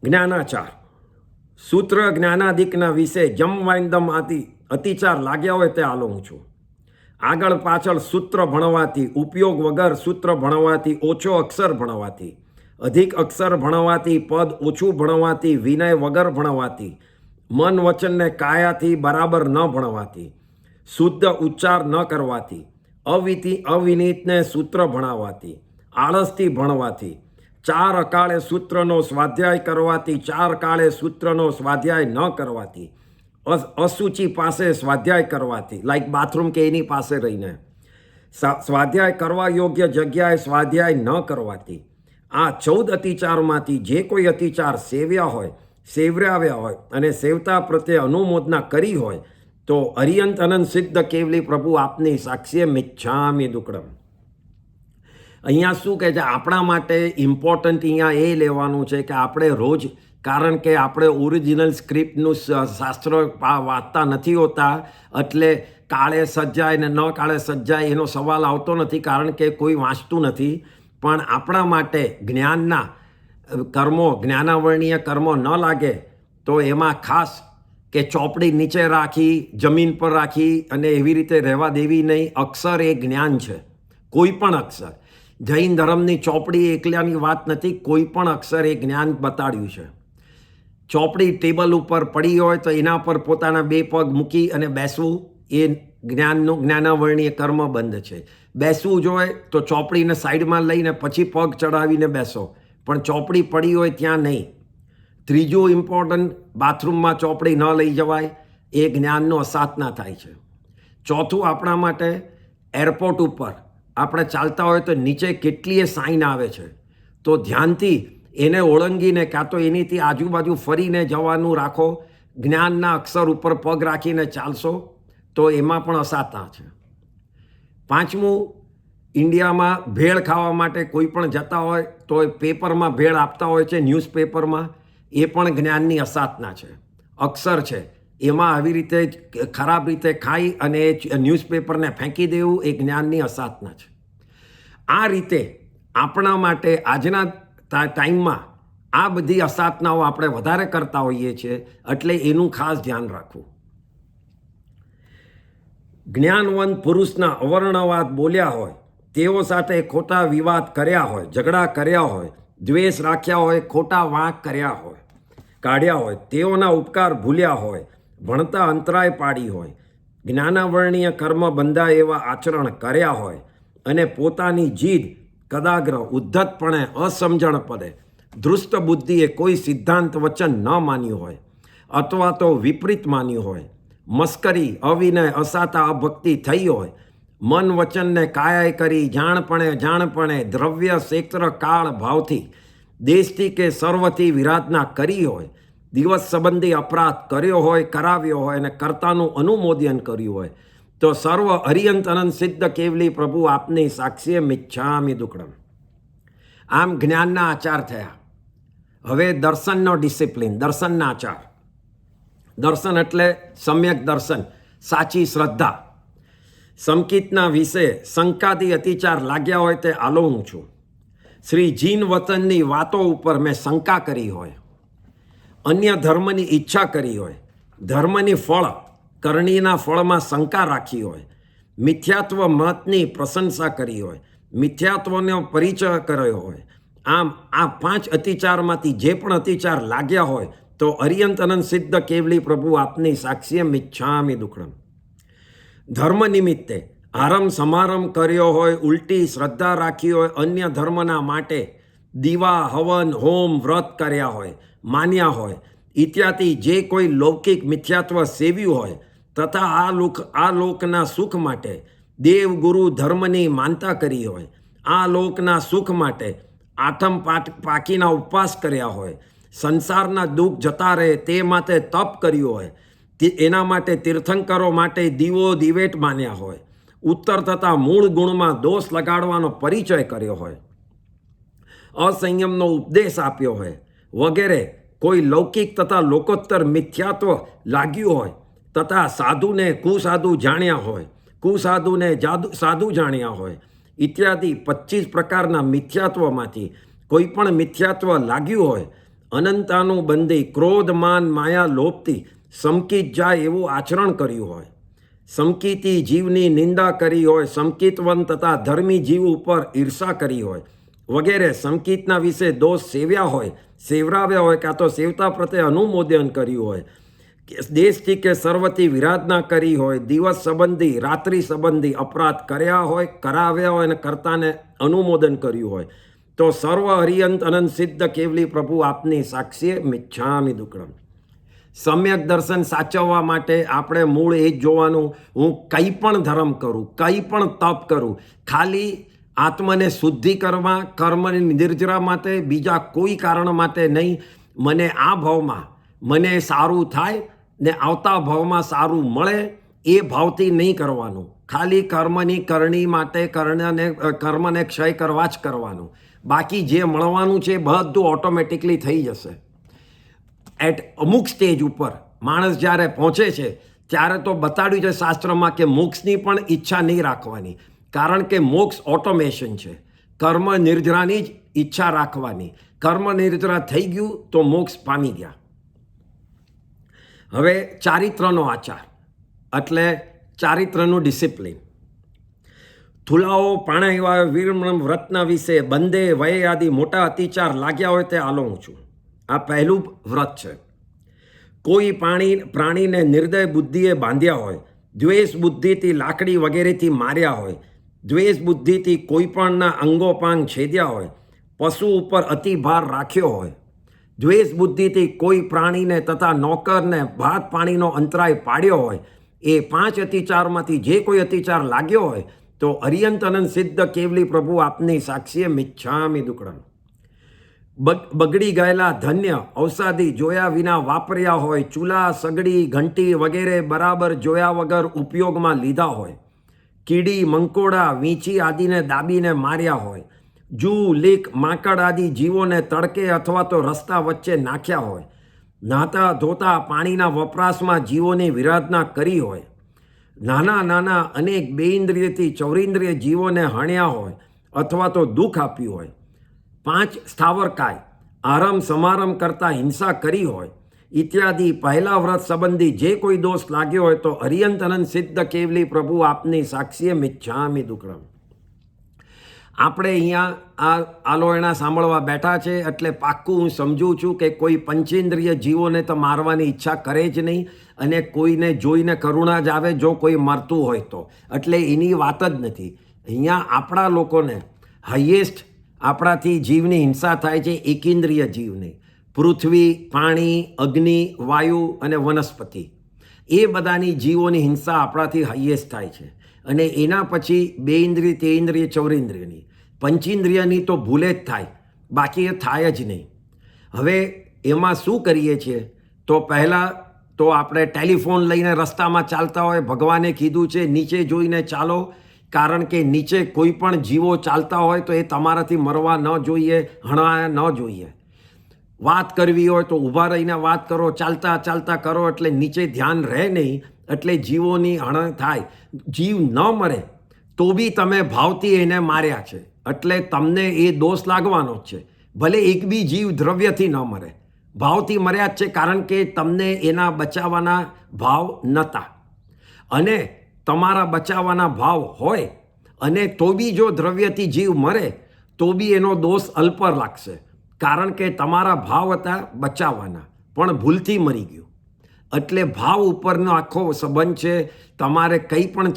જ્ઞાનાચાર. સૂત્ર જ્ઞાનાધિકના વિશે જમ વાઇંદમ અતિચાર લાગ્યા હોય તે આલો હું છું. આગળ પાછળ સૂત્ર ભણવાથી, ઉપયોગ વગર સૂત્ર ભણવાથી, ઓછો અક્ષર ભણવાથી, અધિક અક્ષર ભણવાથી, પદ ઓછું ભણવાથી, વિનય વગર ભણવાથી, મન વચનને કાયાથી બરાબર ન ભણવાથી, શુદ્ધ ઉચ્ચાર ન કરવાથી, અવિનીતને સૂત્ર ભણાવવાથી, આળસથી ભણવાથી, 4 અકાળે સૂત્રનો સ્વાધ્યાય કરવાથી, 4 કાળે સૂત્રનો સ્વાધ્યાય ન કરવાથી, અસુચિ પાસે સ્વાધ્યાય કરવાથી, લાઈક બાથરૂમ કે એની પાસે રહીને, સ્વાધ્યાય કરવા યોગ્ય જગ્યાએ સ્વાધ્યાય ન કરવાથી, આ 14 અતિચારમાંથી જે કોઈ અતિચાર સેવ્યાવ્યા હોય અને સેવતા પ્રત્યે અનુમોદના કરી હોય તો અરિયંત અનંત સિદ્ધ કેવલી પ્રભુ આપની સાક્ષીએ મિચ્છામિ દુક્કડમ. અહીંયા શું કહે છે? આપણા માટે ઇમ્પોર્ટન્ટ અહીંયા એ લેવાનું છે કે આપણે રોજ, કારણ કે આપણે ઓરિજિનલ સ્ક્રિપ્ટનું શાસ્ત્ર વાંચતા નથી હોતા, એટલે કાળે સજ્જાય ને ન કાળે સજ્જાય એનો સવાલ આવતો નથી, કારણ કે કોઈ વાંચતું નથી. પણ આપણા માટે જ્ઞાનના કર્મો, જ્ઞાનાવર્ણીય કર્મો ન લાગે તો એમાં ખાસ કે ચોપડી નીચે રાખી, જમીન પર રાખી અને એવી રીતે રહેવા દેવી નહીં. અક્ષર એ જ્ઞાન છે, કોઈ પણ અક્ષર. જૈન ધર્મની ચોપડી એકલાની વાત નથી, કોઈ પણ અક્ષર એ જ્ઞાન બતાડ્યું છે. ચોપડી ટેબલ ઉપર પડી હોય તો એના પર પોતાના 2 પગ મૂકી અને બેસવું એ જ્ઞાનાવર્ણીય કર્મ બંધ છે. બેસવું જોઈએ તો ચોપડીને સાઈડમાં લઈને પછી પગ ચડાવીને બેસો, પણ ચોપડી પડી હોય ત્યાં નહીં. ત્રીજું ઇમ્પોર્ટન્ટ, બાથરૂમમાં ચોપડી ન લઈ જવાય, એ જ્ઞાનનો અસાધના થાય છે. ચોથું, આપણા માટે એરપોર્ટ ઉપર આપણે ચાલતા હોય તો નીચે કેટલીય સાઇન આવે છે, તો ધ્યાનથી એને ઓળંગીને કાં તો એનીથી આજુબાજુ ફરીને જવાનું રાખો. જ્ઞાનના અક્ષર ઉપર પગ રાખીને ચાલશો તો એમાં પણ અસાધના છે. પાંચમું, ઇન્ડિયામાં ભેળ ખાવા માટે કોઈ પણ જતા હોય તો પેપરમાં ભેળ આપતા હોય છે, ન્યૂઝપેપરમાં, એ પણ જ્ઞાનની અસાધના છે. અક્ષર છે એમાં આવી રીતે ખરાબ રીતે ખાઈ અને ન્યૂઝપેપરને ફેંકી દેવું એ જ્ઞાનની અસાધના છે. આ રીતે આપણા માટે આજના ટાઈમમાં આ બધી અસાધનાઓ આપણે વધારે કરતા હોઈએ છીએ, એટલે એનું ખાસ ધ્યાન રાખવું. જ્ઞાનવંત પુરુષના અવર્ણવાદ બોલ્યા હોય, તેઓ સાથે ખોટા વિવાદ કર્યા હોય, ઝઘડા કર્યા હોય, દ્વેષ રાખ્યા હોય, ખોટા વાંક કાઢ્યા હોય, તેઓના ઉપકાર ભૂલ્યા હોય, ભણતા અંતરાય પાડી હોય, જ્ઞાનાવર્ણીય કર્મ બંધાય એવા આચરણ કર્યા હોય અને પોતાની જીદ, કદાગ્ર, ઉદ્ધતપણે, અસમજણપદે, ધૃષ્ટ બુદ્ધિએ કોઈ સિદ્ધાંત વચન ન માન્યું હોય અથવા તો વિપરીત માન્યું હોય, મસ્કરી, અવિનય, અસાતા, અભક્તિ થઈ હોય, મન વચનને કાયાય કરી જાણપણે દ્રવ્ય ક્ષેત્ર કાળ ભાવથી દેશથી કે સર્વથી વિરાધના કરી હોય, દિવસ સંબંધી અપરાધ કર્યો હોય, કરાવ્યો હોય અને કર્તાનું અનુમોદન કર્યું હોય, તો સર્વ હરિયંત અનંત સિદ્ધ કેવલી પ્રભુ આપની સાક્ષીએ મિચ્છામિ દુક્કડમ. આમ જ્ઞાનના આચાર થયા. હવે દર્શનનો ડિસિપ્લિન, દર્શનના આચાર. દર્શન એટલે સમ્યક દર્શન, સાચી શ્રદ્ધા. સંકિતના વિશે શંકાદી અતિચાર લાગ્યા હોય તે આલોહું છું. શ્રી જીન વતનની વાતો ઉપર મેં શંકા કરી હોય, અન્ય ધર્મની ઈચ્છા કરી હોય, ધર્મની ફળ કરણીના ફળમાં શંકા રાખી હોય, મિથ્યાત્વ મતની પ્રશંસા કરી હોય, મિથ્યાત્વનો પરિચય કર્યો હોય, આમ આ 5 અતિચારમાંથી જે પણ અતિચાર લાગ્યા હોય તો અરિયંત અનંત સિદ્ધ કેવલી પ્રભુ આપની સાક્ષીએ મિચ્છામિ દુક્કડમ. ધર્મ નિમિત્તે આરંભ સમારંભ કર્યો હોય, ઉલટી શ્રદ્ધા રાખી હોય, અન્ય ધર્મના માટે દીવા હવન હોમ વ્રત કર્યા હોય, માન્યા હોય ઇત્યાદિ જે કોઈ લૌકિક મિથ્યાત્વ સેવ્યું હોય તથા આ લોકના સુખ માટે દેવ ગુરુ ધર્મની માનતા કરી હોય, આ લોકના સુખ માટે આઠમ પાકીના ઉપવાસ કર્યા હોય, સંસારના દુઃખ જતા રહે તે માટે તપ કર્યું હોય, એના માટે તીર્થંકરો માટે દીવો દિવેટ માન્યા હોય, ઉત્તર થતાં મૂળ ગુણમાં દોષ લગાડવાનો પરિચય કર્યો હોય, અસંયમનો ઉપદેશ આપ્યો હોય વગેરે કોઈ લૌકિક તથા લોકોત્તર મિથ્યાત્વ લાગ્યું હોય તથા સાધુને કુસાધુ જાણ્યા હોય, કુસાધુને સાધુ જાણ્યા હોય ઇત્યાદિ 25 પ્રકારના મિથ્યાત્વમાંથી કોઈ પણ મિથ્યાત્વ લાગ્યું હોય, અનંતાનુબંધી ક્રોધ માન માયા લોભથી સમકિત જાય એવું આચરણ કર્યું હોય, સમકિતી જીવની નિંદા કરી હોય, સમકિતવન તથા ધર્મી જીવ ઉપર ઈર્ષા કરી હોય વગેરે સમકિતના વિશે દોષ સેવ્યા હોય, સેવરાવ્યા હોય કાં તો સેવતા પ્રત્યે અનુમોદન કર્યું હોય, દેશથી કે સર્વથી વિરાધના કરી હોય, દિવસ સંબંધી રાત્રિ સંબંધી અપરાધ કર્યા હોય, કરાવ્યા હોય અને કર્તાને અનુમોદન કર્યું હોય, તો સર્વ હરિયંત અનંત સિદ્ધ કેવલી પ્રભુ આપની સાક્ષીએ મિચ્છામિ દુક્કડમ. સમ્યક દર્શન સાચવવા માટે આપણે મૂળ એ જ જોવાનું, હું કંઈ પણ ધર્મ કરું, કંઈ પણ તપ કરું, ખાલી આત્મને શુદ્ધિ કરવા, કર્મની નિર્જરા માટે, બીજા કોઈ કારણ માટે નહીં. મને આ ભાવમાં મને સારું થાય ને આવતા ભાવમાં સારું મળે એ ભાવથી નહીં કરવાનું. ખાલી કર્મની કરણી માટે કર્મને ક્ષય કરવા જ કરવાનું. બાકી જે મળવાનું છે બધું ઓટોમેટિકલી થઈ જશે. એટ અમુક સ્ટેજ ઉપર માણસ જ્યારે પહોંચે છે ત્યારે તો બતાડ્યું છે શાસ્ત્રમાં કે મોક્ષની પણ ઈચ્છા નહીં રાખવાની, કારણ કે મોક્ષ ઓટોમેશન છે. કર્મ નિર્જરાની જ ઈચ્છા રાખવાની. કર્મ નિર્જરા થઈ ગયું તો મોક્ષ પામી ગયા. હવે ચારિત્રનો આચાર એટલે ચારિત્રનું ડિસિપ્લિન. થુલાઓ પાણાઈવા વીરમણ વ્રતના વિશે બંદે વય આદિ મોટા અતિચાર લાગ્યા હોય તે આલોહું છું. આ પહેલું વ્રત છે. કોઈ પ્રાણીને નિર્દય બુદ્ધિએ બાંધ્યા હોય, દ્વેષ બુદ્ધિથી લાકડી વગેરેથી માર્યા હોય, દ્વેષ બુદ્ધિથી કોઈ પણના અંગોપાંગ છેદ્યા હોય, પશુ ઉપર અતિભાર રાખ્યો હોય, દ્વેષ બુદ્ધિથી કોઈ પ્રાણીને તથા નોકરને ભાત પાણીનો અંતરાય પાડ્યો હોય, એ 5 અતિચારમાંથી જે કોઈ અતિચાર લાગ્યો હોય તો અરિયંત અનંત સિદ્ધ કેવલી પ્રભુ આપની સાક્ષીએ મિચ્છામિ દુક્કડમ. બગડી ગયેલા ધન્ય ઔષધિ જોયા વિના વાપર્યા હોય, ચૂલા સગડી ઘંટી વગેરે બરાબર જોયા વગર ઉપયોગમાં લીધા હોય, કીડી મંકોડા વીંછી આદિને દાબીને માર્યા હોય, જૂ લીક માકડ આદિ જીવોને તડકે અથવા તો રસ્તા વચ્ચે નાખ્યા હોય, નાતા ધોતા પાણીના વપરાશમાં જીવોની વિરાધના કરી હોય, નાના અનેક બેઇન્દ્રિયથી ચૌરેન્દ્રિય જીવોને હણ્યા હોય અથવા તો દુઃખ આપ્યું હોય, 5 સ્થાવરકાય આરંભ સમારંભ કરતા હિંસા કરી હોય ઇત્યાદિ પહેલા વ્રત સંબંધી જે કોઈ દોષ લાગ્યો હોય તો અરિયંત અનંત સિદ્ધ કેવલી પ્રભુ આપની સાક્ષીએ મિચ્છામિ દુક્કડમ. આપણે અહીંયા આ આલોયણા સાંભળવા બેઠા છે એટલે પાક્કું હું સમજું છું કે કોઈ પંચેન્દ્રિય જીવોને તો મારવાની ઈચ્છા કરે જ નહીં અને કોઈને જોઈને કરુણા જ આવે જો કોઈ મરતું હોય તો. એટલે એની વાત જ નથી. અહીંયા આપણા લોકોને હાઈએસ્ટ આપણાથી જીવની હિંસા થાય છે એકેન્દ્રિય જીવની. પૃથ્વી, પાણી, અગ્નિ, વાયુ અને વનસ્પતિ, એ બધાની જીવોની હિંસા આપણાથી હાઈએસ્ટ થાય છે. અને એના પછી 2 ઇન્દ્રિય, 3 ઇન્દ્રિય, 4 ઇન્દ્રિયની, પંચેન્દ્રિયની તો ભૂલે જ થાય, બાકી એ થાય જ નહીં. હવે એમાં શું કરીએ છીએ? તો પહેલાં તો આપણે ટેલિફોન લઈને રસ્તામાં ચાલતા હોય, ભગવાને કીધું છે નીચે જોઈને ચાલો, કારણ કે નીચે કોઈ પણ જીવો ચાલતા હોય તો એ તમારાથી મરવા ન જોઈએ, હણાયા ન જોઈએ. વાત કરવી હોય તો ઊભા રહીને વાત કરો, ચાલતા ચાલતા કરો, એટલે નીચે ધ્યાન રહે નહીં, એટલે જીવોની હણ થાય. જીવ ન મરે તો બી તમે ભાવથી એને માર્યા છે, એટલે તમને એ દોષ લાગવાનો જ છે. ભલે એક બી જીવ દ્રવ્યથી ન મરે, ભાવથી મર્યા જ છે, કારણ કે તમને એના બચાવવાના ભાવ નહોતા. અને તમારા બચાવવાના ભાવ હોય અને તો બી જો દ્રવ્યથી જીવ મરે તો બી એનો દોષ અલ્પ લાગશે, કારણ કે તમારા ભાવ હતા બચાવવાના, પણ ભૂલથી મરી ગયું. એટલે ભાવ ઉપરનો આખો સંબંધ છે. તમારે કંઈ પણ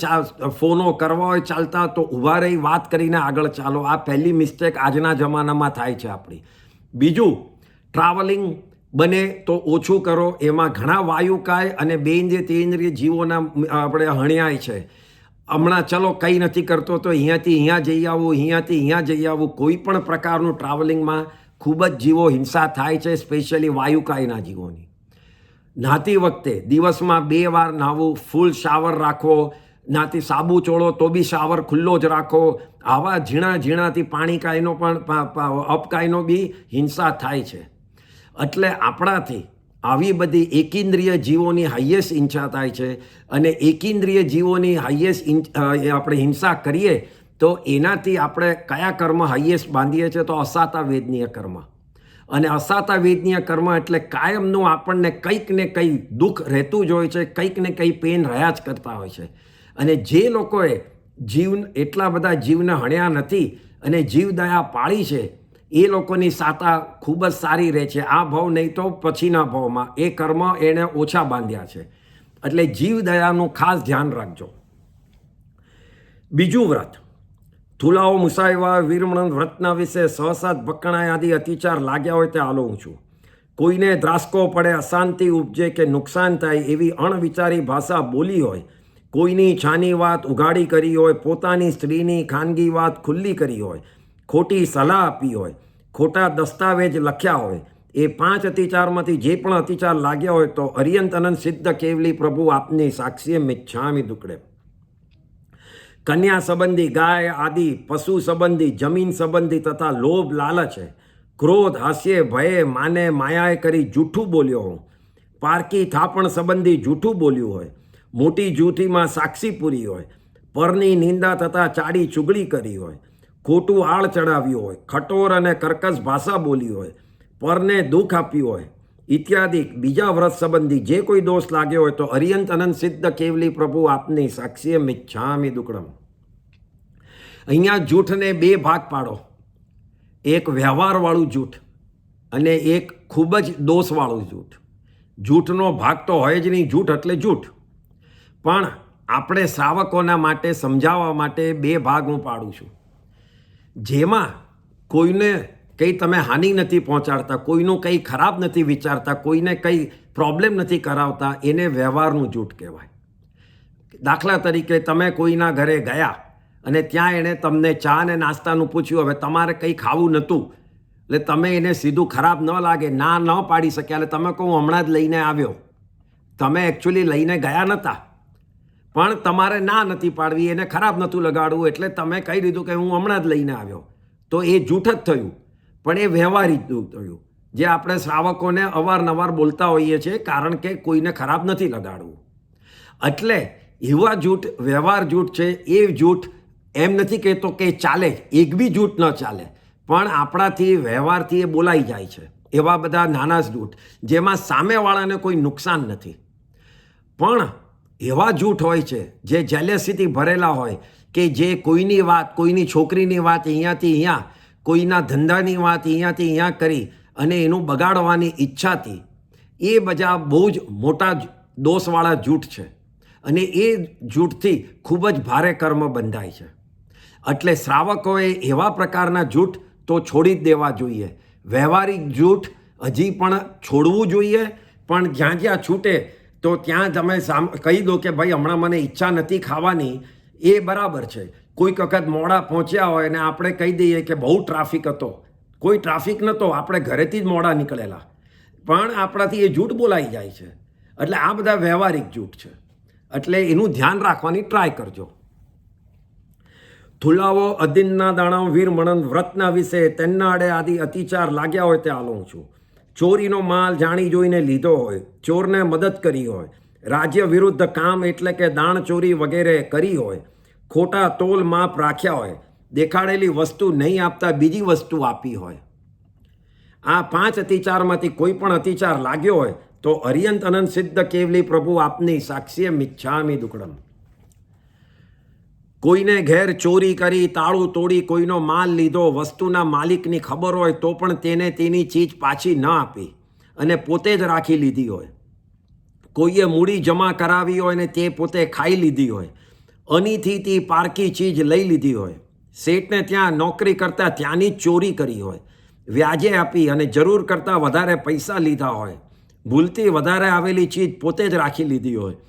ફોનો કરવા હોય ચાલતા તો ઊભા રહી વાત કરીને આગળ ચાલો. આ પહેલી મિસ્ટેક આજના જમાનામાં થાય છે આપણી. બીજું, ટ્રાવેલિંગ બને તો ઓછું કરો. એમાં ઘણા વાયુકાય અને 2 ઇન્દ્રિય, 3 ઇન્દ્રિય જીવોના આપણે હણ્યાય છે. હમણાં ચલો કંઈ નથી કરતો તો અહીંયાથી અહીંયા જઈ આવું, અહીંયાથી અહીંયા જઈ આવું. કોઈ પણ પ્રકારનું ટ્રાવેલિંગમાં ખૂબ જ જીવો હિંસા થાય છે, સ્પેશિયલી વાયુકાયના જીવોની. નહાતી વખતે દિવસમાં 2 વાર નહાવું, ફૂલ શાવર રાખવો, નાથી સાબુ ચોળો તો બી શાવર ખુલ્લો જ રાખો. આવા ઝીણા ઝીણાથી પાણી કાયનો પણ અપકાયનો બી હિંસા થાય છે. એટલે આપણાથી આવી બધી એકેન્દ્રિય જીવોની હાઈએસ્ટ હિંસા થાય છે. અને એકેન્દ્રિય જીવોની હાઈએસ્ટ આપણે હિંસા કરીએ તો એનાથી આપણે કયા કર્મ હાઈએસ્ટ બાંધીએ છીએ? તો અસાતા વેદનીય કર્મ. અને અસાતા વેદનીય કર્મ એટલે કાયમનું આપણને કંઈક ને કંઈ દુઃખ રહેતું જ હોય છે, કંઈક ને કંઈ પેન રહ્યા જ કરતા હોય છે. અને જે લોકોએ એટલા બધા જીવને હણ્યા નથી અને જીવદયા પાળી છે, એ લોકોની સાતા ખૂબ જ સારી રહે છે. આ ભાવ નહીં તો પછીના ભાવમાં એ કર્મ એણે ઓછા બાંધ્યા છે. એટલે જીવદયાનું ખાસ ધ્યાન રાખજો. બીજું વ્રત, થુલાઓ મુસાયવા વીરમણ વ્રતના વિશે સહસાત ભકણાય આદિ અતિચાર લાગ્યા હોય તે આલોવું છું. કોઈને દ્રાસકો પડે, અશાંતિ ઉપજે કે નુકસાન થાય એવી અણવિચારી ભાષા બોલી હોય, કોઈની છાની વાત ઉઘાડી કરી હોય, પોતાની સ્ત્રીની ખાનગી વાત ખુલ્લી કરી હોય, ખોટી સલાહ આપી હોય, ખોટા દસ્તાવેજ લખ્યા હોય, એ 5 અતિચારમાંથી જે પણ અતિચાર લાગ્યા હોય તો અર્યંત અનંત સિદ્ધ કેવલી પ્રભુ આપની સાક્ષીએ મિચ્છામિ દુકડે. કન્યા સંબંધી, ગાય આદિ પશુ સંબંધી, જમીન સંબંધી તથા લોભ લાલચ, ક્રોધ, હાસ્ય, ભય, માને માયાએ કરી જૂઠું બોલ્યો હો, પારકી થાપણ સંબંધી જૂઠું બોલ્યું હોય, મોટી જૂઠીમાં સાક્ષી પૂરી હોય, પરની નિંદા તથા ચાડી ચુગલી કરી હોય, ખોટું આળ ચડાવ્યું હોય, ખટોર અને કર્કશ ભાષા બોલી હોય, પરને દુઃખ આપ્યું હોય ઇત્યાદિ બીજા વ્રત સંબંધી જે કોઈ દોષ લાગ્યો હોય તો અર્યંત અનંત સિદ્ધ કેવલી પ્રભુ આપની સાક્ષીએ મિચ્છામિ દુક્કડમ. અહીંયા જૂઠને 2 ભાગ પાડો. એક વ્યવહારવાળું જૂઠ અને એક ખૂબ જ દોષવાળું જૂઠ. જૂઠનો ભાગ તો હોય જ નહીં, જૂઠ એટલે જૂઠ. પણ આપણે શ્રાવકોના માટે સમજાવવા માટે 2 ભાગ હું પાડું છું. જેમાં કોઈને કંઈ તમે હાનિ નથી પહોંચાડતા, કોઈનું કંઈ ખરાબ નથી વિચારતા, કોઈને કંઈ પ્રોબ્લેમ નથી કરાવતા, એને વ્યવહારનું જૂઠ કહેવાય. દાખલા તરીકે તમે કોઈના ઘરે ગયા અને ત્યાં એણે તમને ચા અને નાસ્તાનું પૂછ્યું. હવે તમારે કંઈ ખાવું નહોતું એટલે તમે એને સીધું ખરાબ ન લાગે, ના ન પાડી શક્યા એટલે તમે કહું હમણાં જ લઈને આવ્યો. તમે એકચ્યુઅલી લઈને ગયા નહોતા, પણ તમારે ના નથી પાડવી, એને ખરાબ નહોતું લગાડવું એટલે તમે કહી દીધું કે હું હમણાં જ લઈને આવ્યો. તો એ જૂઠ જ થયું, પણ એ વ્યવહારિક થયું, જે આપણે શ્રાવકોને અવારનવાર બોલતા હોઈએ છીએ, કારણ કે કોઈને ખરાબ નથી લગાડવું. એટલે એવા જૂઠ વ્યવહાર જૂઠ છે. એ જૂઠ એમ નથી કહેતો કે ચાલે, એક બી જૂઠ ન ચાલે, પણ આપણાથી વ્યવહારથી એ બોલાઈ જાય છે. એવા બધા નાના જૂઠ જેમાં સામેવાળાને કોઈ નુકસાન નથી. પણ એવા જૂઠ હોય છે જે જેલેસીથી ભરેલા હોય, કે જે કોઈની વાત, કોઈની છોકરીની વાત અહીંયાથી અહીંયા, કોઈના ધંધાની વાત અહીંયાથી અહીંયા કરી અને એનું બગાડવાની ઈચ્છાથી, એ બધા બહુ જ મોટા દોષવાળા જૂઠ છે. અને એ જૂઠથી ખૂબ જ ભારે કર્મ બંધાય છે. એટલે શ્રાવકોએ એવા પ્રકારના જૂઠ તો છોડી જ દેવા જોઈએ. વ્યવહારિક જૂઠ હજી પણ છોડવું જોઈએ, પણ જ્યાં જ્યાં છૂટે તો ત્યાં તમે કહી દો કે ભાઈ હમણાં મને ઈચ્છા નથી ખાવાની, એ બરાબર છે. કોઈક વખત મોડા પહોંચ્યા હોય અને આપણે કહી દઈએ કે બહુ ટ્રાફિક હતો, કોઈ ટ્રાફિક નહોતો, આપણે ઘરેથી જ મોડા નીકળેલા, પણ આપણાથી એ જૂઠ બોલાઈ જાય છે. એટલે આ બધા વ્યવહારિક જૂઠ છે, એટલે એનું ધ્યાન રાખવાની ટ્રાય કરજો. થુલાવો અદિનના દાણા વીર મણન વ્રતના વિશે તેના આડે આદિ અતિચાર લાગ્યા હોય તે આલોઉં છું. ચોરીનો માલ જાણી જોઈને લીધો હોય, ચોરને મદદ કરી હોય, રાજ્ય વિરુદ્ધ કામ એટલે કે દાણ ચોરી વગેરે કરી હોય, ખોટા તોલ માપ રાખ્યા હોય, દેખાડેલી વસ્તુ નહીં આપતા બીજી વસ્તુ આપી હોય, આ 5 અતિચારમાંથી કોઈ પણ અતિચાર લાગ્યો હોય તો અર્યંત અનંત સિદ્ધ કેવલી પ્રભુ આપની સાક્ષીએ મિચ્છામિ દુક્કડમ. કોઈને ઘેર ચોરી કરી, તાળું તોડી કોઈનો માલ લીધો, વસ્તુના માલિકની ખબર હોય તો પણ તેને તેની ચીજ પાછી ન આપી અને પોતે જ રાખી લીધી હોય, કોઈએ મૂડી જમા કરાવી હોય અને તે પોતે ખાઈ લીધી હોય, અનીતિથી પારકી ચીજ લઈ લીધી હોય, શેઠને ત્યાં નોકરી કરતા ત્યાંની જ ચોરી કરી હોય, વ્યાજે આપી અને જરૂર કરતાં વધારે પૈસા લીધા હોય, ભૂલથી વધારે આવેલી ચીજ પોતે જ રાખી લીધી હોય,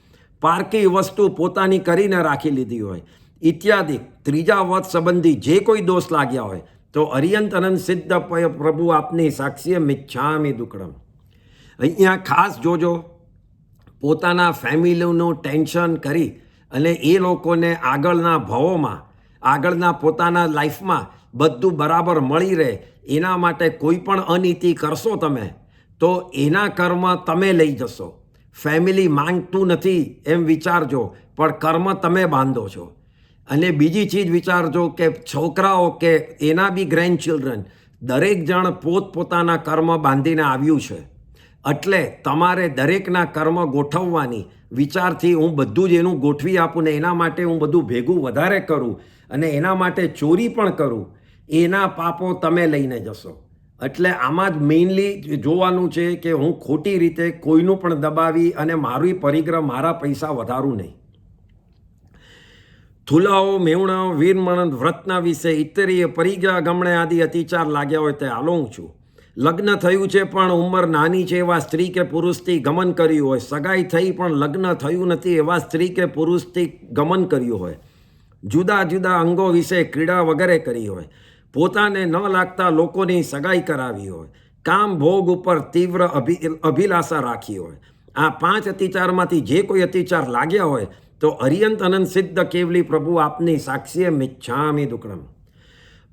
પારકી વસ્તુ પોતાની કરીને રાખી લીધી હોય ઇત્યાદિ ત્રીજા વત સંબંધી જે કોઈ દોષ લાગ્યા હોય તો અર્યંત અનંત સિદ્ધ પ્રભુ આપની સાક્ષીએ મિચ્છામિ દુક્કડમ. અહીંયા ખાસ જોજો, પોતાના ફેમિલીનું ટેન્શન કરી અને એ લોકોને આગળના ભવોમાં, આગળના પોતાના લાઈફમાં બધું બરાબર મળી રહે એના માટે કોઈ પણ અનીતિ કરશો તમે તો એના કર્મ તમે લઈ જશો. ફેમિલી માંગતું નથી એમ વિચારજો, પણ કર્મ તમે બાંધો છો. અને બીજી ચીજ વિચારજો કે છોકરાઓ કે એના બી ગ્રેન્ડ ચિલ્ડ્રન દરેક જણ પોતપોતાના કર્મ બાંધીને આવ્યું છે, એટલે તમારે દરેકના કર્મ ગોઠવવાની વિચારથી હું બધું જ એનું ગોઠવી આપું ને એના માટે હું બધું ભેગું વધારે કરું અને એના માટે ચોરી પણ કરું, એના પાપો તમે લઈને જશો. એટલે આમાં જ મેઇનલી જોવાનું છે કે હું ખોટી રીતે કોઈનું પણ દબાવી અને મારી પરિગ્રહ, મારા પૈસા વધારું નહીં. થુલાઓ મેવણા વીરમણ વ્રતના વિશે ઇતરીય પરિગ્રહ ગમણે આદિ અતિચાર લાગ્યા હોય તે આલોઉં છું. લગ્ન થયું છે પણ ઉંમર નાની છે એવા સ્ત્રી કે પુરુષથી ગમન કર્યું હોય, સગાઈ થઈ પણ લગ્ન થયું નથી એવા સ્ત્રી કે પુરુષથી ગમન કર્યું હોય, જુદા જુદા અંગો વિશે ક્રીડા વગેરે કરી હોય, પોતાને ન લાગતા લોકોની સગાઈ કરાવી હોય, કામ ભોગ ઉપર તીવ્ર અભિલાષા રાખી હોય, આ 5 અતિચારમાંથી જે કોઈ અતિચાર લાગ્યા હોય તો અર્યંત અનંત સિદ્ધ કેવલી પ્રભુ આપની સાક્ષીએ મિચ્છામિ દુક્કડમ.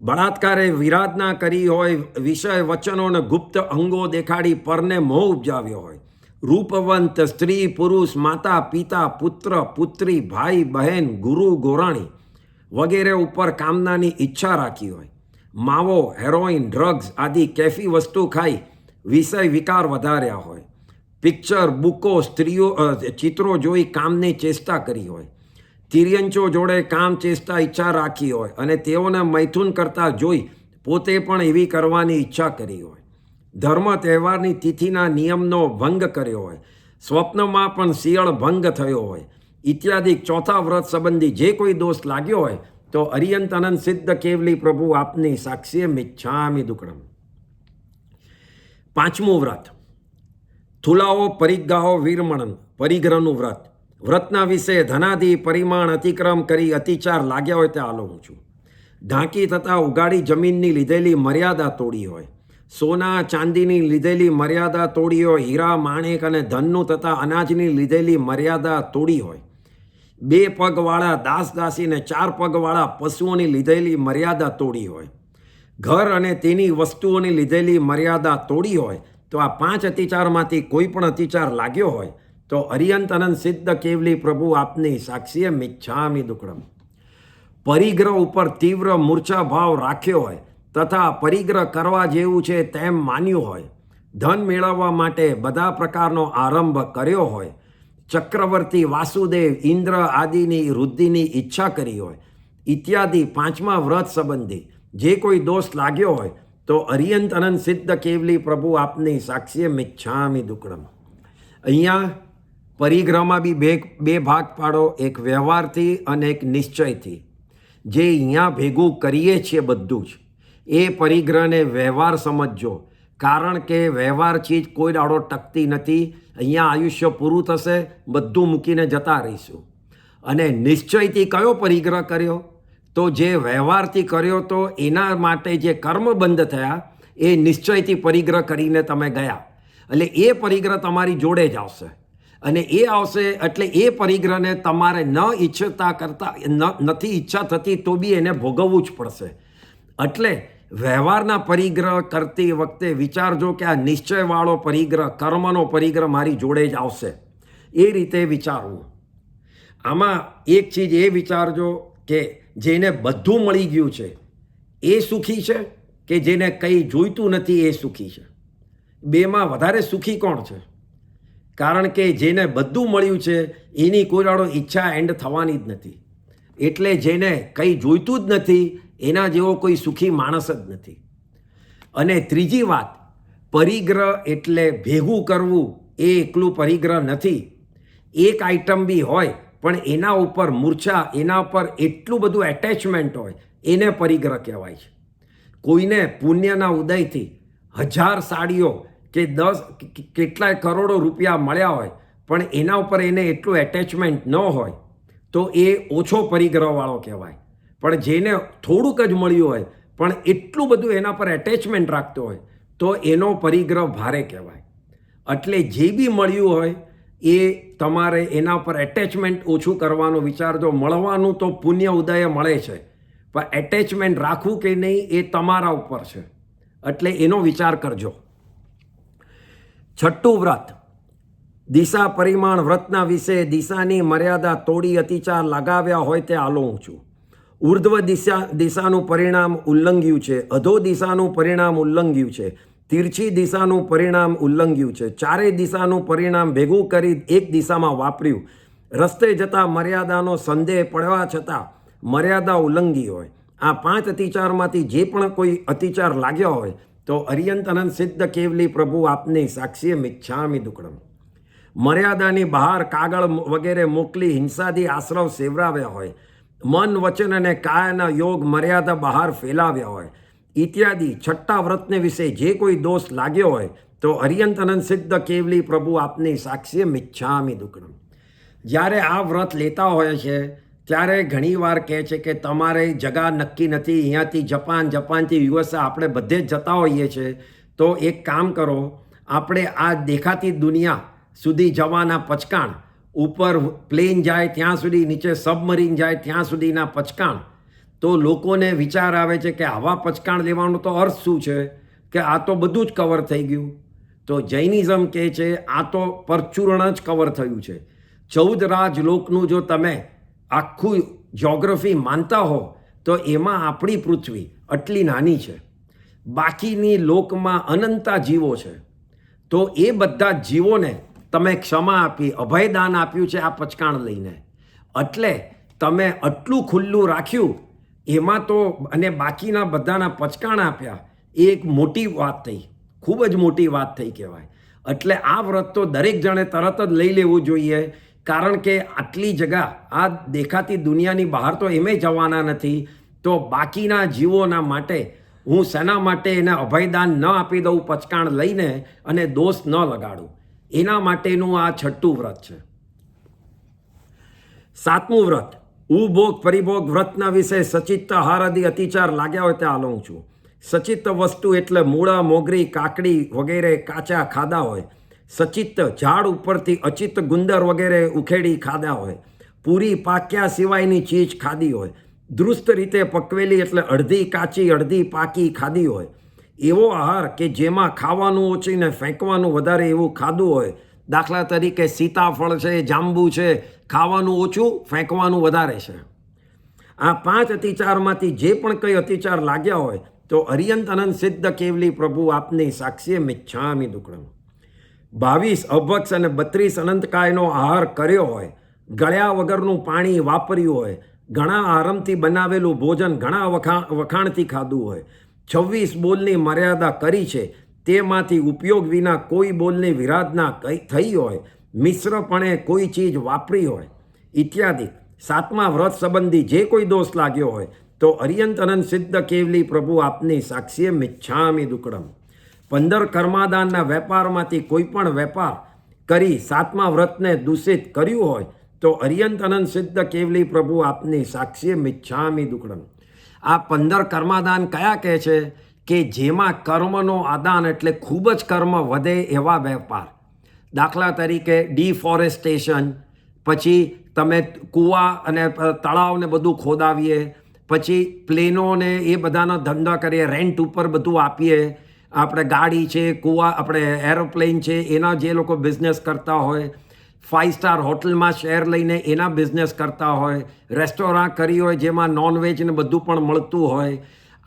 બળાત્કારે વિરાધના કરી હોય, વિષય વચનો અને ગુપ્ત અંગો દેખાડી પરને મોહ ઉપજાવ્યો હોય, રૂપવંત સ્ત્રી પુરુષ, માતા પિતા, પુત્ર પુત્રી, ભાઈ બહેન, ગુરુ ગોરાણી વગેરે ઉપર કામનાની ઈચ્છા રાખી હોય, માવો, હેરોઇન, ડ્રગ્સ આદિ કેફી વસ્તુ ખાઈ વિષય વિકાર વધાર્યા હોય, પિક્ચર, બુકો, સ્ત્રીઓ, ચિત્રો જોઈ કામની ચેષ્ટા કરી હોય, તિર્યંચો જોડે કામ ચેષ્ટા ઈચ્છા રાખી હોય અને તેઓને મૈથુન કરતા જોઈ પોતે પણ એવી કરવાની ઈચ્છા કરી હોય, ધર્મ તહેવારની તિથિના નિયમનો ભંગ કર્યો હોય, સ્વપ્નમાં પણ શિયળ ભંગ થયો હોય ઇત્યાદિ ચોથા વ્રત સંબંધી જે કોઈ દોષ લાગ્યો હોય તો અર્યંત અનંત સિદ્ધ કેવલી પ્રભુ આપની સાક્ષીએ મિચ્છામિ દુક્કડમ. 5મું વ્રત થુલાઓ પરિગ્ગાહો વીરમણન પરિગ્રહનું વ્રત. વ્રતના વિશે ધનાદિ પરિમાણ અતિક્રમ કરી અતિચાર લાગ્યા હોય તે આલોઉં છું. ઢાંકી તથા ઉગાડી જમીનની લીધેલી મર્યાદા તોડી હોય, સોના ચાંદીની લીધેલી મર્યાદા તોડી હોય, હીરા માણેક અને ધનનું તથા અનાજની લીધેલી મર્યાદા તોડી હોય, 2 પગવાળા દાસ દાસીને 4 પગવાળા પશુઓની લીધેલી મર્યાદા તોડી હોય, ઘર અને તેની વસ્તુઓની લીધેલી મર્યાદા તોડી હોય તો આ 5 અતિચારમાંથી કોઈ પણ અતિચાર લાગ્યો હોય તો અર્યંત અનંત સિદ્ધ કેવલી પ્રભુ આપની સાક્ષીએ મિચ્છામિ દુક્કડમ. પરિગ્રહ ઉપર તીવ્ર મૂર્છા ભાવ રાખ્યો હોય તથા પરિગ્રહ કરવા જેવું છે તેમ માન્યું હોય, ધન મેળવવા માટે બધા પ્રકારનો આરંભ કર્યો હોય, ચક્રવર્તી વાસુદેવ ઇન્દ્ર આદિની વૃદ્ધિની ઈચ્છા કરી હોય ઇત્યાદિ 5મા વ્રત સંબંધી જે કોઈ દોષ લાગ્યો હોય તો અર્યંત અનંત સિદ્ધ કેવલી પ્રભુ આપની સાક્ષીએ મિચ્છામિ દુક્કડમ. અહીંયા પરિગ્રહમાં બી બે ભાગ પાડો, એક વ્યવહારથી અને એક નિશ્ચયથી. જે અહીંયા ભેગું કરીએ છીએ બધું જ એ પરિગ્રહને વ્યવહાર સમજજો, કારણ કે વ્યવહાર ચીજ કોઈ દાડો ટકતી નથી. અહીંયા આયુષ્ય પૂરું થશે, બધું મૂકીને જતા રહીશું. અને નિશ્ચયથી કયો પરિગ્રહ કર્યો? તો જે વ્યવહારથી કર્યો તો એના માટે જે કર્મ બંધ થયા એ નિશ્ચયથી પરિગ્રહ કરીને તમે ગયા. એટલે એ પરિગ્રહ તમારી જોડે જ આવશે. અને એ આવશે એટલે એ પરિગ્રહને તમારે ન ઈચ્છતા કરતાં નથી ઈચ્છા થતી તો બી એને ભોગવવું જ પડશે. એટલે વ્યવહારના પરિગ્રહ કરતી વખતે વિચારજો કે આ નિશ્ચયવાળો પરિગ્રહ, કર્મનો પરિગ્રહ મારી જોડે જ આવશે. એ રીતે વિચારવું. આમાં એક ચીજ એ વિચારજો કે જેને બધું મળી ગયું છે એ સુખી છે કે જેને કંઈ જોઈતું નથી એ સુખી છે? બેમાં વધારે સુખી કોણ છે? કારણ કે જેને બધું મળ્યું છે એની કોઈ દાડો ઈચ્છા એન્ડ થવાની જ નથી. એટલે જેને કંઈ જોઈતું જ નથી એના જેવો કોઈ સુખી માણસ જ નથી. અને ત્રીજી વાત, પરિગ્રહ એટલે ભેગું કરવું એ એકલું પરિગ્રહ નથી. એક આઈટમ બી હોય પણ એના ઉપર મૂર્છા, એના ઉપર એટલું બધું એટેચમેન્ટ હોય એને પરિગ્રહ કહેવાય છે. કોઈને પુણ્યના ઉદયથી 1000 સાડીઓ કે 10 કેટલાય કરોડો રૂપિયા મળ્યા હોય પણ એના ઉપર એને એટલું એટેચમેન્ટ ન હોય તો એ ઓછો પરિગ્રહવાળો કહેવાય. પણ જેને થોડુંક જ મળ્યું હોય પણ એટલું બધું એના પર એટેચમેન્ટ રાખતો હોય તો એનો પરિગ્રહ ભારે કહેવાય. એટલે જે બી મળ્યું હોય એ તમારે એના પર એટેચમેન્ટ ઓછું કરવાનો વિચારજો. મળવાનું તો પુણ્ય ઉદયે મળે છે પણ એટેચમેન્ટ રાખવું કે નહીં એ તમારા ઉપર છે. એટલે એનો વિચાર કરજો. છઠ્ઠું વ્રત, દિશા પરિમાણ વ્રતના વિશે દિશાની મર્યાદા તોડી અતિચાર લગાવ્યા હોય તે આલોઉં છું. ઉર્ધ્વ દિશાનું પરિણામ ઉલ્લંઘ્યું છે, અધો દિશાનું પરિણામ ઉલ્લંઘ્યું છે, તિરછી દિશાનું પરિણામ ઉલ્લંઘ્યું છે, ચારેય દિશાનું પરિણામ ભેગું કરી એક દિશામાં વાપર્યું. રસ્તે જતાં મર્યાદાનો સંદેહ પડવા છતાં મર્યાદા ઉલ્લંઘી હોય. આ 5 અતિચારમાંથી જે પણ કોઈ અતિચાર લાગ્યો હોય તો અર્યંત અનંત સિદ્ધ કેવલી પ્રભુ આપની સાક્ષીએ મિચ્છામિ દુક્કડમ. મર્યાદાની બહાર કાગળ વગેરે મોકલી હિંસાથી આશ્રવ સેવરાવ્યા હોય, મન વચન અને કાયના યોગ મર્યાદા બહાર ફેલાવ્યા હોય ઇત્યાદિ છઠ્ઠા વ્રતને વિશે જે કોઈ દોષ લાગ્યો હોય તો અર્યંત અનંત સિદ્ધ કેવલી પ્રભુ આપની સાક્ષીએ મિચ્છામિ દુક્કડમ. જ્યારે આ વ્રત લેતા હોય છે ત્યારે ઘણીવાર કહે છે કે તમારે જગા નક્કી નથી, અહીંયાથી જપાનથી યુએસએ આપણે બધે જ જતા હોઈએ છીએ. તો એક કામ કરો, આપણે આ દેખાતી દુનિયા સુધી જવાના પચકાણ, ઉપર પ્લેન જાય ત્યાં સુધી, નીચે સબમરીન જાય ત્યાં સુધીના પચકાણ. તો લોકોને વિચાર આવે છે કે આવા પચકાણ લેવાનો તો અર્થ શું છે કે આ તો બધું જ કવર થઈ ગયું. તો જૈનિઝમ કહે છે આ તો પરચૂર્ણ જ કવર થયું છે. 14 રાજલોકનું જો તમે આખું જ્યોગ્રાફી માનતા હો તો એમાં આપણી પૃથ્વી આટલી નાની છે, બાકીની લોકમાં અનંતા જીવો છે. તો એ બધા જીવોને તમે ક્ષમા આપી, અભયદાન આપ્યું છે આ પચકાણ લઈને. એટલે તમે આટલું ખુલ્લું રાખ્યું એમાં તો, અને બાકીના બધાના પચકાણ આપ્યા, એ એક મોટી વાત થઈ, ખૂબ જ મોટી વાત થઈ કહેવાય. એટલે આ વ્રત તો દરેક જણે તરત જ લઈ લેવું જોઈએ. કારણ કે આટલી જગા આ દેખાતી દુનિયાની બહાર તો એમે જવાના નથી. તો બાકીના જીવોના માટે હું શેના માટે એને અભયદાન ન આપી દઉં પચકાણ લઈને અને દોષ ન લગાડું, એના માટેનું આ છઠ્ઠું વ્રત છે. 7મું વ્રત, ઉભોગ પરિભોગ વ્રતના વિશે સચિત્ત આહારાદી અતિચાર લાગ્યા હોય તે આલોઉં છું. સચિત્ત વસ્તુ એટલે મૂળા, મોગરી, કાકડી વગેરે કાચા ખાધા હોય. સચિત્ત ઝાડ ઉપરથી અચિત્ત ગુંદર વગેરે ઉખેડી ખાધા હોય. પૂરી પાક્યા સિવાયની ચીજ ખાધી હોય. દૃષ્ટ રીતે પકવેલી એટલે અડધી કાચી અડધી પાકી ખાધી હોય. એવો આહાર કે જેમાં ખાવાનું ઓછું ને ફેંકવાનું વધારે એવું ખાધું હોય. દાખલા તરીકે સીતાફળ છે, જાંબુ છે, ખાવાનું ઓછું ફેંકવાનું વધારે છે. આ 5 અતિચારમાંથી જે પણ કંઈ અતિચાર લાગ્યા હોય તો અર્યંત અનંત સિદ્ધ કેવલી પ્રભુ આપની સાક્ષીએ મિચ્છામિ દુક્કડમ. 22 અભક્ષ અને 32 અનંતકાયનો આહાર કર્યો હોય, ગળ્યા વગરનું પાણી વાપર્યું હોય, ઘણા આરામથી બનાવેલું ભોજન ઘણા વખાણથી ખાધું હોય, 26 બોલની મર્યાદા કરી છે તેમાંથી ઉપયોગ વિના કોઈ બોલની વિરાધના થઈ હોય, મિશ્રપણે કોઈ ચીજ વાપરી હોય ઇત્યાદિ 7મા વ્રત સંબંધી જે કોઈ દોષ લાગ્યો હોય તો અર્યંત અનંત સિદ્ધ કેવલી પ્રભુ આપની સાક્ષીએ મિચ્છામિ દુક્કડમ. 15 કર્માદાનના વેપારમાંથી કોઈ પણ વેપાર કરી 7મા વ્રતને દૂષિત કર્યું હોય તો અર્યંત અનંત સિદ્ધ કેવલી પ્રભુ આપની સાક્ષી મિચ્છામિ દુક્કડમ. આ 15 કર્માદાન કયા કહે છે? કે જેમાં કર્મનો આદાન એટલે ખૂબ જ કર્મ વધે એવા વેપાર. દાખલા તરીકે ડિફોરેસ્ટેશન, પછી તમે કૂવા અને તળાવને બધું ખોદાવીએ, પછી પ્લેનોને એ બધાનો ધંધા કરીએ, રેન્ટ ઉપર બધું આપીએ. આપણે ગાડી છે, કૂવા, આપણે એરોપ્લેન છે, એના જે લોકો બિઝનેસ કરતા હોય, 5 સ્ટાર હોટલમાં શેર લઈને એના બિઝનેસ કરતા હોય, રેસ્ટોરન્ટ કરી હોય જેમાં નોનવેજ ને બધું પણ મળતું હોય,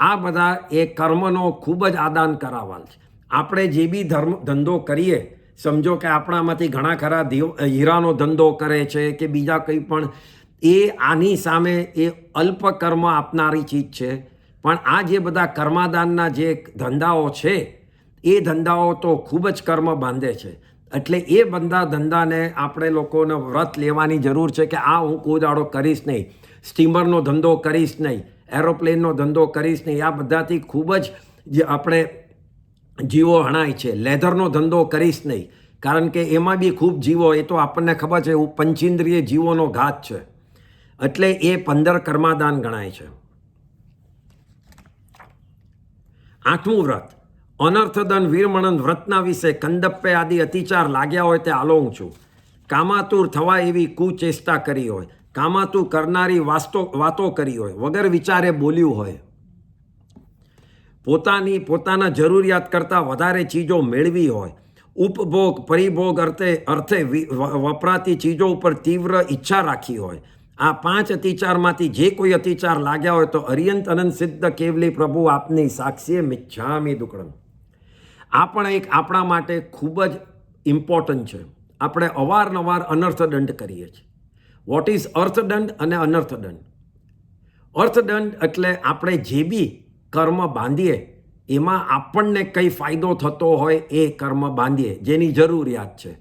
આ બધા એ કર્મનો ખૂબ જ આદાન કરાવવાલ છે. આપણે જે બી ધંધો કરીએ, સમજો કે આપણામાંથી ઘણા ખરા હીરાનો ધંધો કરે છે કે બીજા કંઈ પણ, એ આની સામે એ અલ્પ કર્મ આપનારી ચીજ છે. પણ આ જે બધા કર્માદાનના જે ધંધાઓ છે એ ધંધાઓ તો ખૂબ જ કર્મ બાંધે છે. એટલે એ બધા ધંધાને આપણે લોકોને વ્રત લેવાની જરૂર છે કે આ હું કોઈ દાડો કરીશ નહીં, સ્ટીમરનો ધંધો કરીશ નહીં, એરોપ્લેનનો ધંધો કરીશ નહીં. આ બધાથી ખૂબ જ જે આપણે જીવો હણાય છે. લેધરનો ધંધો કરીશ નહીં, કારણ કે એમાં બી ખૂબ જીવો, એ તો આપણને ખબર છે, પંચેન્દ્રિય જીવોનો ઘાત છે. એટલે એ 15 કર્માદાન ગણાય છે. 8મું વ્રત અનર્થદન વીરમણન. વ્રતના વિશે કંદપ્પે આદિ અતિચાર લાગ્યા હોય તે આલોઉં છું. કામાતુર થવા એવી કુચેષ્ટા કરી હોય, કામાતુર કરનારી વાતો કરી હોય, વગર વિચારે બોલ્યું હોય, પોતાના જરૂરિયાત કરતાં વધારે ચીજો મેળવી હોય, ઉપભોગ પરિભોગ અર્થે વપરાતી ચીજો ઉપર તીવ્ર ઈચ્છા રાખી હોય. આ 5 અતિચારમાંથી જે કોઈ અતિચાર લાગ્યા હોય તો અર્યંત અનંત સિદ્ધ કેવલી પ્રભુ આપની સાક્ષીએ મિચ્છામિ દુક્કડમ. આ પણ એક આપણા માટે ખૂબ જ ઇમ્પોર્ટન્ટ છે. આપણે અવારનવાર અનર્થદંડ કરીએ છીએ. વોટ ઇઝ અર્થદંડ અને અનર્થદંડ? અર્થદંડ એટલે આપણે જે બી કર્મ બાંધીએ એમાં આપણને કંઈ ફાયદો થતો હોય એ કર્મ બાંધીએ, જેની જરૂરિયાત છે.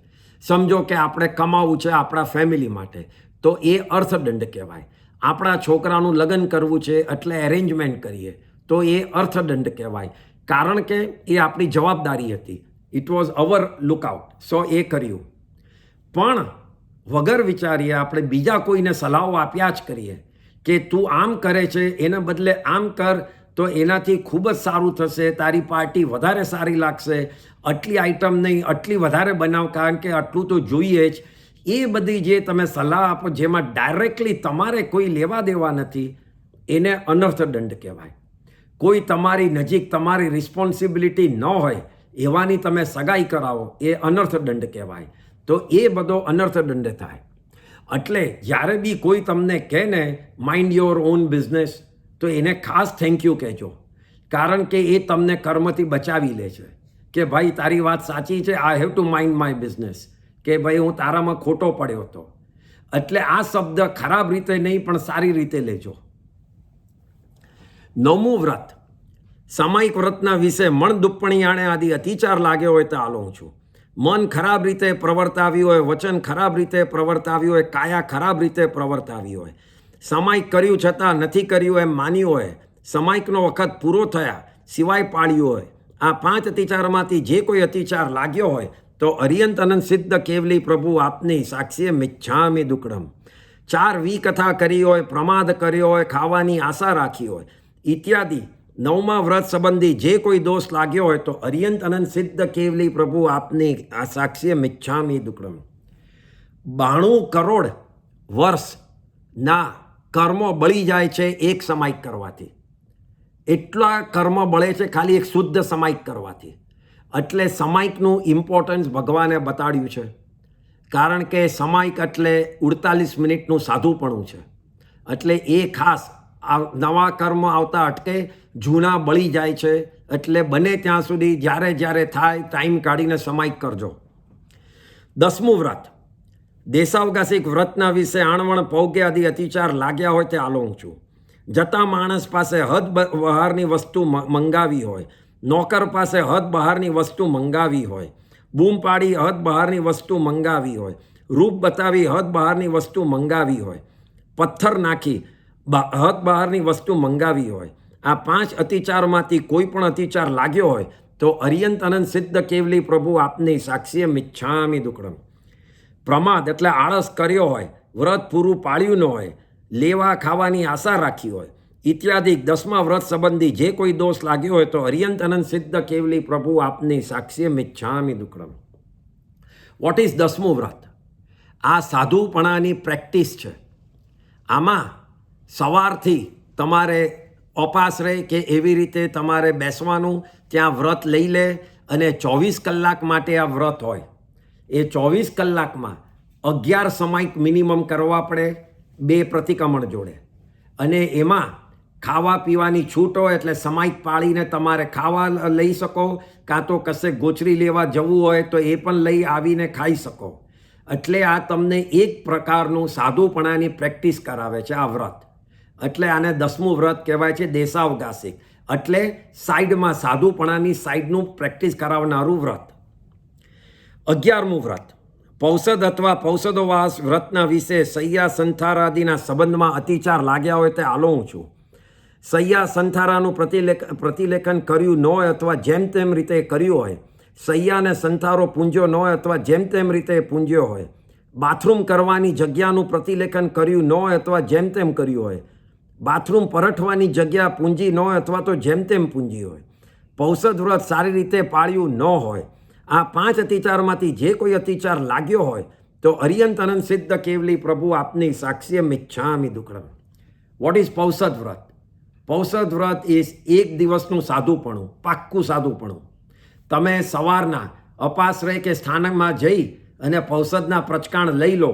સમજો કે આપણે કમાવું છે આપણા ફેમિલી માટે, તો એ અર્થદંડ કહેવાય. આપણા છોકરાનું લગ્ન કરવું છે એટલે એરેન્જમેન્ટ કરીએ તો એ અર્થદંડ કહેવાય, કારણ કે એ આપણી જવાબદારી હતી. ઇટ વોઝ અવર લુકઆઉટ, સો એ કર્યું. પણ વગર વિચારીએ આપણે બીજા કોઈને સલાહો આપ્યા જ કરીએ કે તું આમ કરે છે એના બદલે આમ કર તો એનાથી ખૂબ જ સારું થશે, તારી પાર્ટી વધારે સારી લાગશે, આટલી આઈટમ નહીં આટલી વધારે બનાવ કારણ કે આટલું તો જોઈએ જ. એ બધી જે તમે સલાહ આપો જેમાં ડાયરેક્ટલી તમારે કોઈ લેવા દેવા નથી, એને અનર્થદંડ કહેવાય. કોઈ તમારી નજીક તમારી રિસ્પોન્સિબિલિટી ન હોય એવાની તમે સગાઈ કરાવો, એ અનર્થદંડ કહેવાય. તો એ બધો અનર્થદંડ થાય. એટલે જ્યારે બી કોઈ તમને કહે ને માઇન્ડ યોર ઓન બિઝનેસ, તો એને ખાસ થેન્ક યુ કહેજો, કારણ કે એ તમને કર્મથી બચાવી લે છે કે ભાઈ તારી વાત સાચી છે, I have to mind my business, કે ભાઈ હું તારામાં ખોટો પડ્યો હતો. એટલે આ શબ્દ ખરાબ રીતે નહીં પણ સારી રીતે લેજો. 9મું વ્રત સામાયિક વ્રતના વિશે મણ દુપ્પણીયાણે આદિ અતિચાર લાગ્યો હોય તો આલોઉં છું. મન ખરાબ રીતે પ્રવર્તાવ્યું હોય, વચન ખરાબ રીતે પ્રવર્તાવ્યું હોય, કાયા ખરાબ રીતે પ્રવર્તાવી હોય, સામાયિક કર્યું છતાં નથી કર્યું એમ માન્યું હોય, સામાયિકનો વખત પૂરો થયા સિવાય પાળ્યું હોય, આ 5 અતિચારમાંથી જે કોઈ અતિચાર લાગ્યો હોય તો અર્યંત અનંત સિદ્ધ કેવલી પ્રભુ આપની સાક્ષીએ મિચ્છામિ દુક્કડમ. 4 વિકથા કરી હોય, પ્રમાદ કર્યો હોય, ખાવાની આશા રાખી હોય ઇત્યાદિ 9મા વ્રત સંબંધી જે કોઈ દોષ લાગ્યો હોય તો અર્યંત અનંત સિદ્ધ કેવલી પ્રભુ આપની આ સાક્ષીએ મિચ્છામિ દુક્કડમ. 92 કરોડ વર્ષના કર્મો બળી જાય છે એક સમાયિક કરવાથી. એટલા કર્મ બળે છે ખાલી એક શુદ્ધ સમાયિક કરવાથી. એટલે સમાયિકનું ઇમ્પોર્ટન્સ ભગવાને બતાડ્યું છે, કારણ કે સમાયિક એટલે 48 મિનિટનું સાધુપણું છે. એટલે એ ખાસ નવા કર્મ આવતા અટકે, જૂના બળી જાય છે. એટલે બને ત્યાં સુધી જ્યારે થાય ટાઈમ કાઢીને સમાયિક કરજો. 10મું વ્રત દેશાવકાશિક વ્રતના વિશે આણવણ પૌગે આદિ અતિચાર લાગ્યા હોય તે આલોઉં છું. જતા માણસ પાસે હદ બહારની વસ્તુ મંગાવી હોય, નોકર પાસે હદ બહારની વસ્તુ મંગાવી હોય, બૂમ પાડી હદ બહારની વસ્તુ મંગાવી હોય, રૂપ બતાવી હદ બહારની વસ્તુ મંગાવી હોય, પથ્થર નાખી હદ બહારની વસ્તુ મંગાવી હોય, આ 5 અતિચારમાંથી કોઈ પણ અતિચાર લાગ્યો હોય તો અર્યંત અનંત સિદ્ધ કેવલી પ્રભુ આપની સાક્ષીએ મિચ્છામિ દુક્કડમ. પ્રમાદ એટલે આળસ કર્યો હોય, વ્રત પૂરું પાળ્યું ન હોય, લેવા ખાવાની આશા રાખી હોય ઇત્યાદિ 10મા વ્રત સંબંધી જે કોઈ દોષ લાગ્યો હોય તો અર્યંત અનંત સિદ્ધ કેવલી પ્રભુ આપની સાક્ષીએ મિચ્છામિ દુક્કડમ. વોટ ઇઝ 10મું વ્રત? આ સાધુપણાની પ્રેક્ટિસ છે. આમાં સવારથી તમારે અપાસરે કે એવી રીતે તમારે બેસવાનું, ત્યાં વ્રત લઈ લે અને 24 કલાક માટે આ વ્રત હોય. એ 24 કલાકમાં 11 સમાયિક મિનિમમ કરવા પડે 2 પ્રતિક્રમણ જોડે, અને એમાં ખાવા પીવાની છૂટ હોય એટલે સમાયિક પાળીને તમારે ખાવા લઈ શકો, કાં તો કશે ગોચરી લેવા જવું હોય તો એ પણ લઈ આવીને ખાઈ શકો. એટલે આ તમને એક પ્રકારનું સાધુપણાની પ્રેક્ટિસ કરાવે છે આ વ્રત. એટલે આને 10મું વ્રત કહેવાય છે દેશાવકાશિક. એટલે સાઈડમાં સાધુપણાની સાઈડનું પ્રેક્ટિસ કરાવનારું વ્રત. 11મું વ્રત પૌષદ અથવા પૌષદોવાસ વ્રતના વિશે સૈયા સંથારાદિના સંબંધમાં અતિચાર લાગ્યા હોય તે આલોઉં છું. સૈયા સંથારાનું પ્રતિલેખન કર્યું ન હોય અથવા જેમ તેમ રીતે કર્યું હોય, સૈયાને સંથારો પૂંજ્યો ન હોય અથવા જેમ તેમ રીતે પૂંજ્યો હોય, બાથરૂમ કરવાની જગ્યાનું પ્રતિલેખન કર્યું ન હોય અથવા જેમ તેમ કર્યું હોય, બાથરૂમ પરઠવાની જગ્યા પૂંજી ન હોય અથવા તો જેમ તેમ પૂંજી હોય, પૌષદ વ્રત સારી રીતે પાળ્યું ન હોય, આ 5 અતિચારમાંથી જે કોઈ અતિચાર લાગ્યો હોય તો અર્યંત અનંત સિદ્ધ કેવલી પ્રભુ આપની સાક્ષીએ મિચ્છામિ દુક્કડમ. વોટ ઇઝ પૌષદ વ્રત? પૌષદ વ્રત ઇઝ એક દિવસનું સાધુપણું, પાક્કું સાધુપણું. તમે સવારના અપાશ્રય કે સ્થાનકમાં જઈ અને પૌષદના પ્રચકાણ લઈ લો.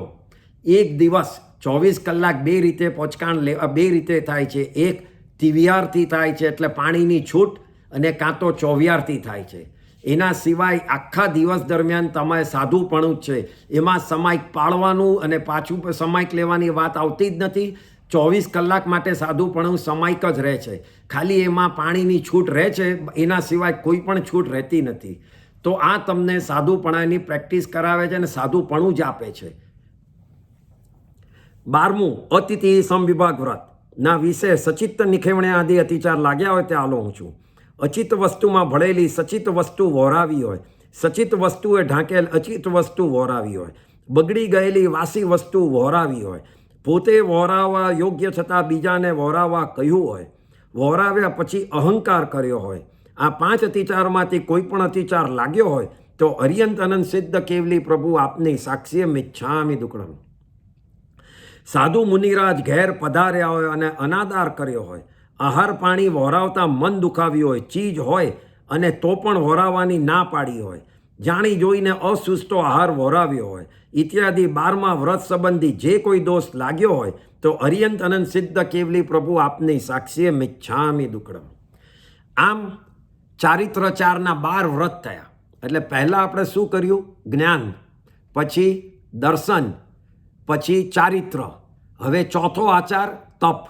એક દિવસ 24 કલાક 2 રીતે પચકાણ 2 રીતે થાય છે. એક તિવિયારથી થાય છે એટલે પાણીની છૂટ, અને કાં તો ચોવિયારથી થાય છે. એના સિવાય આખા દિવસ દરમિયાન તમે સાધુપણું જ છે. એમાં સમાયિક પાળવાનું અને પાછું સમાયિક લેવાની વાત આવતી જ નથી. 24 કલાક માટે સાધુપણું સમાયિક જ રહે છે. ખાલી એમાં પાણીની છૂટ રહે છે, એના સિવાય કોઈ પણ છૂટ રહેતી નથી. તો આ તમને સાધુપણાની પ્રેક્ટિસ કરાવે છે અને સાધુપણું જ આપે છે. 12મું અતિથિ સમવિભાગ વ્રતના વિશે સચિત્ત નિખેવણે આદિ અતિચાર લાગ્યા હોય તે આલોઉં છું. અચિત વસ્તુમાં ભળેલી સચિત વસ્તુ વહોરાવી હોય, સચિત વસ્તુએ ઢાંકેલ અચિત વસ્તુ વહોરાવી હોય, બગડી ગયેલી વાસી વસ્તુ વહોરાવી હોય, પોતે વહોરાવવા યોગ્ય છતાં બીજાને વહોરાવવા કહ્યું હોય, વહોરાવ્યા પછી અહંકાર કર્યો હોય, આ 5 અતિચારમાંથી કોઈ પણ અતિચાર લાગ્યો હોય તો અર્યંત અનંત સિદ્ધ કેવલી પ્રભુ આપની સાક્ષીએ મિચ્છામિ દુક્કડમ. સાધુ મુનિરાજ ઘેર પધાર્યા હોય અને અનાદાર કર્યો હોય, આહાર પાણી વહોરાવતા મન દુખાવ્યું હોય, ચીજ હોય અને તો પણ વહોરાવવાની ના પાડી હોય, જાણી જોઈને અસુસ્તો આહાર વહોરાવ્યો હોય ઇત્યાદિ 12મા વ્રત સંબંધી જે કોઈ દોષ લાગ્યો હોય તો અર્યંત અનંત સિદ્ધ કેવલી પ્રભુ આપની સાક્ષીએ મિચ્છામિ દુક્કડમ. આમ ચારિત્ર 4ના 12 વ્રત થયા. એટલે પહેલાં આપણે શું કર્યું? જ્ઞાન, પછી દર્શન, પછી ચારિત્ર. હવે ચોથો આચાર તપ.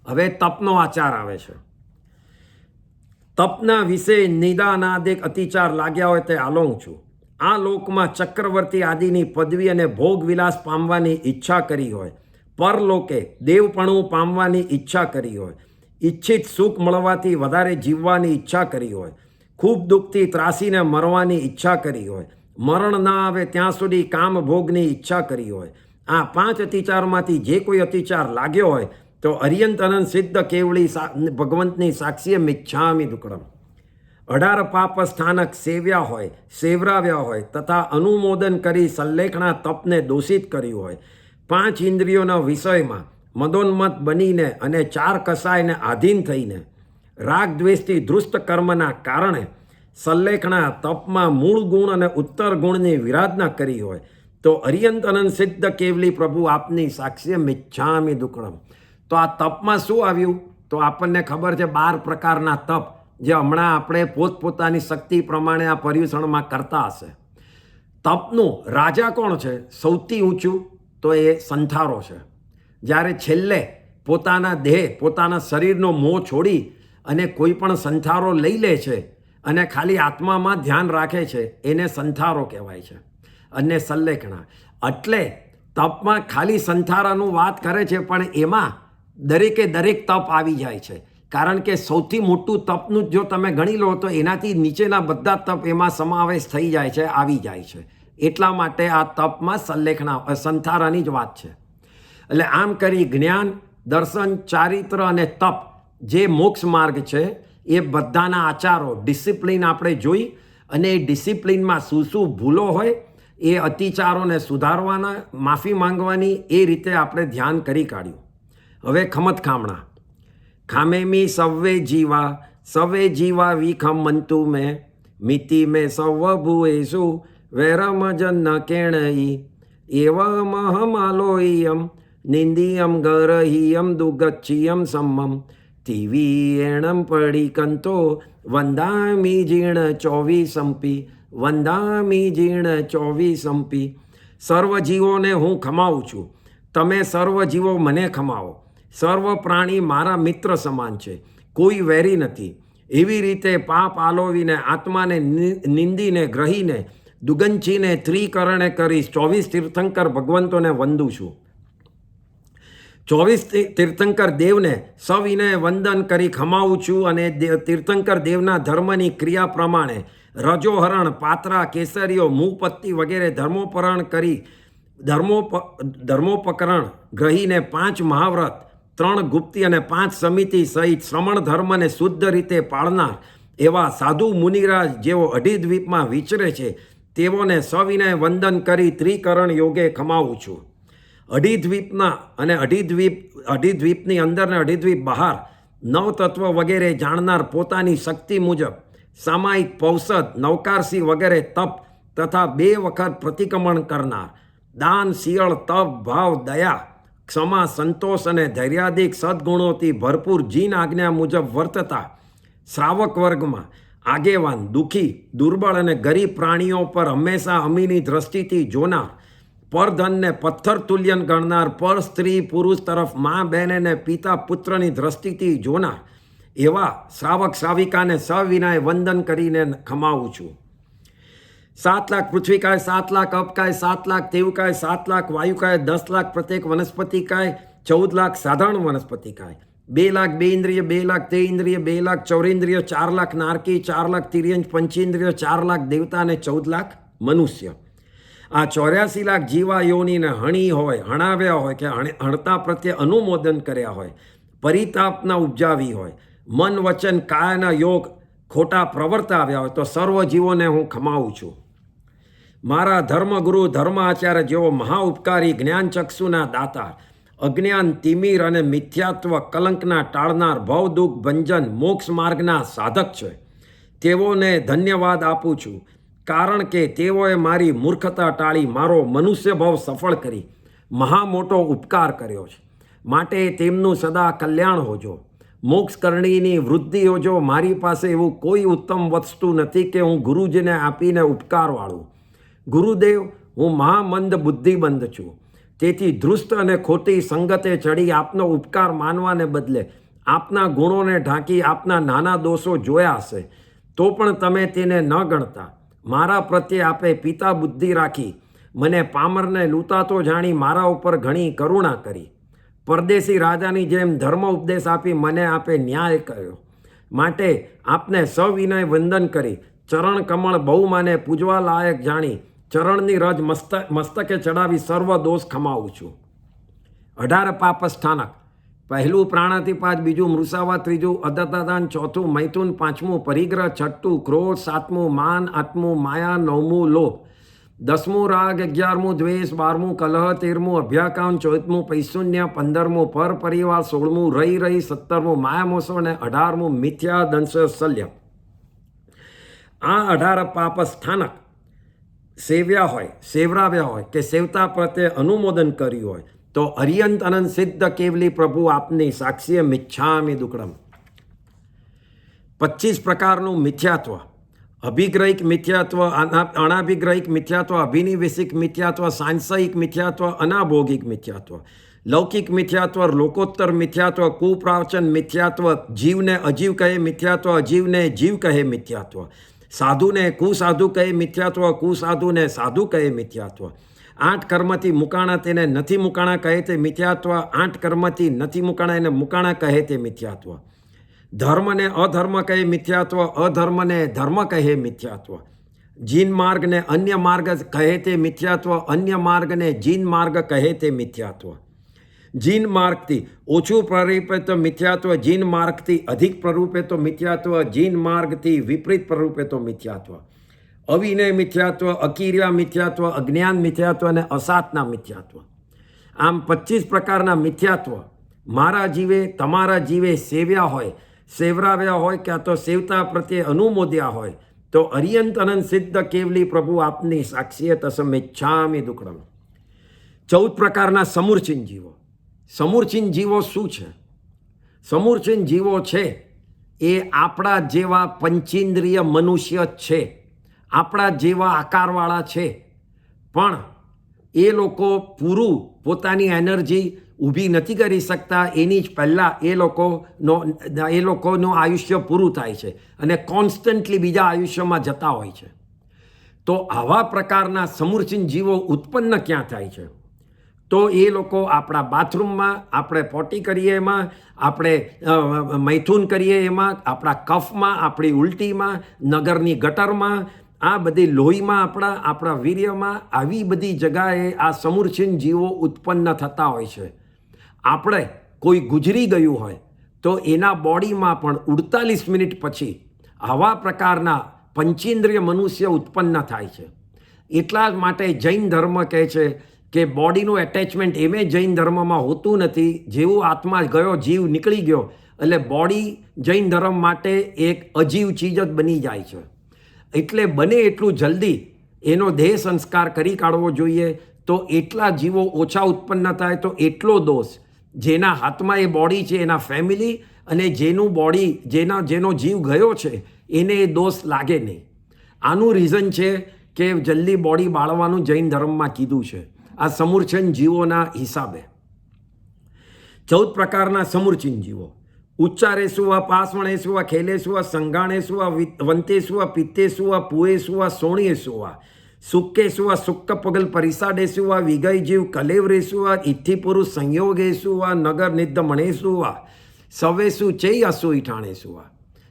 હવે તપનો આચાર આવે છે. તપના વિશે નિદાનાદિક અતિચાર લાગ્યા હોય તે આલોઉં છું. આ લોકમાં ચક્રવર્તી આદિની પદવી અને ભોગ વિલાસ પામવાની ઈચ્છા કરી હોય, પરલોકે દેવપણું પામવાની ઈચ્છા કરી હોય, ઈચ્છિત સુખ મળવાથી વધારે જીવવાની ઈચ્છા કરી હોય, ખૂબ દુઃખથી ત્રાસીને મરવાની ઈચ્છા કરી હોય, મરણ ના આવે ત્યાં સુધી કામ ભોગની ઈચ્છા કરી હોય, આ 5 અતિચારમાંથી જે કોઈ અતિચાર લાગ્યો હોય તો અર્યંત અનંત સિદ્ધ કેવળી ભગવંતની સાક્ષીએ મિચ્છામિ દુક્કડમ. 18 પાપ સ્થાનક સેવ્યા હોય, સેવરાવ્યા હોય તથા અનુમોદન કરી સલ્લેખના તપને દોષિત કર્યું હોય, 5 ઇન્દ્રિયોના વિષયમાં મદોન્મત બનીને અને 4 કસાયને આધીન થઈને રાગ દ્વેષથી ધૃષ્ટ કર્મના કારણે સલ્લેખના તપમાં મૂળ ગુણ અને ઉત્તર ગુણની વિરાધના કરી હોય તો અર્યંત અનંત સિદ્ધ કેવલી પ્રભુ આપની સાક્ષીએ મિચ્છામિ દુક્કડમ. તો આ તપમાં શું આવ્યું? તો આપણને ખબર છે 12 પ્રકારના તપ જે હમણાં આપણે પોતપોતાની શક્તિ પ્રમાણે આ પર્યુષણમાં કરતા હશે. તપનું રાજા કોણ છે? સૌથી ઊંચું તો એ સંથારો છે. જ્યારે છેલ્લે પોતાના દેહ, પોતાના શરીરનો મોહ છોડી અને કોઈ પણ સંથારો લઈ લે છે અને ખાલી આત્મામાં ધ્યાન રાખે છે, એને સંથારો કહેવાય છે. અને સલ્લેખણા એટલે તપમાં ખાલી સંથારાનું વાત કરે છે, પણ એમાં દરેકે દરેક તપ આવી જાય છે. કારણ કે સૌથી મોટું તપનું જો તમે ગણી લો તો એનાથી નીચેના બધા તપ એમાં સમાવેશ થઈ જાય છે, આવી જાય છે. એટલા માટે આ તપમાં સંથારાની જ વાત છે. એટલે આમ કરી જ્ઞાન, દર્શન, ચારિત્ર અને તપ જે મોક્ષ માર્ગ છે એ બધાના આચારો, ડિસિપ્લિન આપણે જોઈ અને એ ડિસિપ્લિનમાં શું શું ભૂલો હોય એ અતિચારોને સુધારવાના, માફી માંગવાની, એ રીતે આપણે ધ્યાન કરી કાઢ્યું. હવે ખમત ખામણા. ખામેમી સવે જીવા વિખમંતુ મેં મિતિ મેં સવ ભુએશુ વૈરમ જન્ન કેણઈ એવમહમાલોયમ નિંદિયમ ગરહિયમ દુગચ્છિયમ સમ્મમ તીવી એણમ પડીકંતો વંદામી જીર્ણ ચોવીસંપી. સર્વ જીવોને હું ખમાવું છું, તમે સર્વ જીવો મને ખમાવો. સર્વ પ્રાણી મારા મિત્ર સમાન છે, કોઈ વેરી નથી. એવી રીતે પાપ આલોવીને, આત્માને નિંદીને, ગ્રહીને, દુગંચીને, ત્રિકરણે કરી 24 તીર્થંકર ભગવંતોને વંદું છું. 24 તીર્થંકર દેવને સવિનય વંદન કરી ખમાવું છું. અને તીર્થંકર દેવના ધર્મની ક્રિયા પ્રમાણે રજોહરણ, પાત્રા, કેસરીઓ, મૂપત્તિ વગેરે ધર્મોપકરણ ગ્રહીને 5 મહાવ્રત, 3 ગુપ્તી અને 5 સમિતિ સહિત શ્રમણ ધર્મને શુદ્ધ રીતે પાળનાર એવા સાધુ મુનિરાજ જેઓ અઢીદ્વીપમાં વિચરે છે તેઓને સવિનય વંદન કરી ત્રિકરણ યોગે ખમાવું છું. અઢીદ્વીપના અને અઢીદ્વીપની અંદર ને અઢીદ્વીપ બહાર નવતત્વ વગેરે જાણનાર, પોતાની શક્તિ મુજબ સામાયિક પૌષદ, નવકારસી વગેરે તપ તથા 2 વખત પ્રતિક્રમણ કરનાર, દાન, શિયળ, તપ, ભાવ, દયા, ક્ષમા, સંતોષ અને ધૈર્યાદિક સદગુણોથી ભરપૂર જીન આજ્ઞા મુજબ વર્તતા શ્રાવક વર્ગમાં આગેવાન, દુઃખી, દુર્બળ અને ગરીબ પ્રાણીઓ પર હંમેશા અમીની દ્રષ્ટિથી જોનાર, પરધનને પથ્થર તુલ્યન ગણનાર, પર સ્ત્રી પુરુષ તરફ મા, બહેન અને પિતા પુત્રની દ્રષ્ટિથી જોનાર એવા શ્રાવક શ્રાવિકાને સવિનય વંદન કરીને ખમાવું છું. 7 લાખ પૃથ્વીકાય, 7 લાખ અપકાય, 7 લાખ તેવકાય, 7 લાખ વાયુકાય, 10 લાખ પ્રત્યેક વનસ્પતિકાય, 14 લાખ સાધારણ વનસ્પતિકાય, 2 લાખ 2 ઇન્દ્રિય, 2 લાખ 3 ઇન્દ્રિય, 2 લાખ ચૌરેન્દ્રિય, 4 લાખ નારકી, 4 લાખ તિર્યંજ પંચેન્દ્રિય, 4 લાખ દેવતા અને 14 લાખ મનુષ્ય. આ 84 લાખ જીવા યોનીને હણી હોય, હણાવ્યા હોય કે હણતા પ્રત્યે અનુમોદન કર્યા હોય, પરિતાપના ઉપજાવી હોય, મન વચન કાયના યોગ ખોટા પ્રવર્તાવ્યા હોય તો સર્વ જીવોને હું ખમાવું છું. મારા ધર્મગુરુ ધર્માચાર્ય જેવો મહાઉપકારી, જ્ઞાનચક્ષુના દાતા, અજ્ઞાન, તિમિર અને મિથ્યાત્વ કલંકના ટાળનાર, ભવદુઃખ ભંજન મોક્ષ માર્ગના સાધક છે તેઓને ધન્યવાદ આપું છું. કારણ કે તેઓએ મારી મૂર્ખતા ટાળી મારો મનુષ્ય ભાવ સફળ કરી મહા મોટો ઉપકાર કર્યો છે. માટે તેમનું સદા કલ્યાણ હોજો, મોક્ષ કરણીની વૃદ્ધિ હોજો. મારી પાસે એવું કોઈ ઉત્તમ વસ્તુ નથી કે હું ગુરુજીને આપીને ઉપકારવાળું. ગુરુદેવ, હું મહામંદ બુદ્ધિબંધ છું, તેથી ધૃષ્ટ અને ખોટી સંગતે ચડી આપનો ઉપકાર માનવાને બદલે આપના ગુણોને ઢાંકી આપના નાના દોષો જોયા હશે તો પણ તમે તેને ન ગણતા. મારા પ્રત્યે આપે પિતા બુદ્ધિ રાખી મને પામરને લૂંટાતો જાણી મારા ઉપર ઘણી કરુણા કરી. પરદેશી રાજાની જેમ ધર્મ ઉપદેશ આપી મને આપે ન્યાય કર્યો. માટે આપને સવિનય વંદન કરી ચરણ કમળ બહુમાને પૂજવા લાયક જાણી ચરણની રજ મસ્તકે ચડાવી સર્વ દોષ ખમાવું છું. 18 પાપ સ્થાનક. પહેલું પ્રાણાતિપાત, બીજું મૃષાવા, ત્રીજું અદતાદાન, ચોથું મૈથુન, 5મું પરિગ્રહ, 6ઠું ક્રોધ, 7મું માન, 8મું માયા, 9મું લોભ, 10મું રાગ, 11મું દ્વેષ, 12મું કલહ, 13મું અભ્યાકામ, 14મું પૈશુન્ય, 15મું પર પરિવાર, 16મું રહી, 17મું માયામોસો અને 18મું મિથ્યા દંશ શલ્ય. આ 18 પાપ સ્થાનક સેવરાવ્યા હોય કે સેવતા પ્રત્યે અનુમોદન કર્યું હોય તો અરિયંત અનંત સિદ્ધ કેવલી પ્રભુ આપની સાક્ષીએ મિચ્છામિ દુક્કડમ. 25 પ્રકારનું મિથ્યાત્વ. અભિગ્રહિક મિથ્યાત્વ, અનાભિગ્રહિક મિથ્યાત્વ, અભિનિવેશિક મિથ્યાત્વ, સાંસાયિક મિથ્યાત્વ, અનાભોગિક મિથ્યાત્વ, લૌકિક મિથ્યાત્વ, લોકોત્તર મિથ્યાત્વ, કુપ્રાવચન મિથ્યાત્વ, જીવને અજીવ કહે મિથ્યાત્વ, અજીવને જીવ કહે મિથ્યાત્વ, સાધુને કુસાધુ કહે મિથ્યાત્વ, કુસાધુને સાધુ કહે મિથ્યાત્વ, 8 કર્મથી મુકાણા તેને નથી મુકાણા કહે તે મિથ્યાત્વ, 8 કર્મથી નથી મુકાણા એને મુકાણા કહે તે મિથ્યાત્વ, ધર્મને અધર્મ કહે મિથ્યાત્વ, અધર્મને ધર્મ કહે મિથ્યાત્વ, જીન માર્ગને અન્ય માર્ગ કહે તે મિથ્યાત્વ, અન્ય માર્ગને જીન માર્ગ કહે તે મિથ્યાત્વ, જીન માર્ગથી ઓછું પ્રરૂપે તો મિથ્યાત્વ, જીન માર્ગથી અધિક પ્રરૂપે તો મિથ્યાત્વ, જીન માર્ગથી વિપરીત પ્રરૂપે તો મિથ્યાત્વ, અવિનય મિથ્યાત્વ, અકિર્યા મિથ્યાત્વ, અજ્ઞાન મિથ્યાત્વ અને અસાતના મિથ્યાત્વ. આમ 25 પ્રકારના મિથ્યાત્વ મારા જીવે તમારા જીવે સેવ્યા હોય, સેવરાવ્યા હોય, ક્યાં તો સેવતા પ્રત્યે અનુમોદ્યા હોય તો અરિયંત અનંત સિદ્ધ કેવલી પ્રભુ આપની સાક્ષીએ તસમેચ્છામિ દુક્કડમ. 14 પ્રકારના સમૂર્છિન જીવો. સમૂર્છિન જીવો શું છે? સમૂર્છિન જીવો છે એ આપણા જેવા પંચેન્દ્રિય મનુષ્ય છે, આપણા જેવા આકારવાળા છે, પણ એ લોકો પૂરું પોતાની એનર્જી ઊભી નથી કરી શકતા. એની જ પહેલાં એ લોકોનું આયુષ્ય પૂરું થાય છે અને કોન્સ્ટન્ટલી બીજા આયુષ્યમાં જતા હોય છે. તો આવા પ્રકારના સમૂર્છિન જીવો ઉત્પન્ન ક્યાં થાય છે? તો એ લોકો આપણા બાથરૂમમાં, આપણે પોટી કરીએ એમાં, આપણે મૈથુન કરીએ એમાં, આપણા કફમાં, આપણી ઉલટીમાં, નગરની ગટરમાં, આ બધી લોહીમાં, આપણા વીર્યમાં, આવી બધી જગાએ આ સમૂર્છિન જીવો ઉત્પન્ન થતા હોય છે. આપણે કોઈ ગુજરી ગયું હોય તો એના બોડીમાં પણ 48 મિનિટ પછી આવા પ્રકારના પંચેન્દ્રિય મનુષ્ય ઉત્પન્ન થાય છે. એટલા જ માટે જૈન ધર્મ કહે છે કે બોડીનું એટેચમેન્ટ એમે જૈન ધર્મમાં હોતું નથી. જેવું આત્મા ગયો, જીવ નીકળી ગયો એટલે બોડી જૈન ધર્મ માટે એક અજીવ ચીજ જ બની જાય છે. એટલે બને એટલું જલ્દી એનો દેહ સંસ્કાર કરી કાઢવો જોઈએ. તો એટલા જીવો ઓછા ઉત્પન્ન થાય તો એટલો દોષ જેના હાથમાં એ બોડી છે એના ફેમિલી અને જેનું બોડી જેનો જીવ ગયો છે એને એ દોષ લાગે નહીં. આનું રીઝન છે કે જલ્દી બોડી બાળવાનું જૈન ધર્મમાં કીધું છે આ સમૂર્છન જીવોના હિસાબે. 14 પ્રકારના સમૂર્છિન જીવો. ઉચ્ચારેશુ વા પાસવણેશુ વા ખેલેશુ વા સંઘાણેશુ વા વંતેશુ વા પિત્તેશુ વા પુએશુ વા સોણિયેશુ વા સુક્કેશુ વા સુક્ક પગલ પરિસાડેશુ વા વિગય જીવ કલેવરેશુ વા ઇથ્થિ પુરુષ સંયોગેશુ વા નગર નિદ્ધમણેશુ વા સવેશુ ચૈ અસુ ઈઠાણેશુ વા.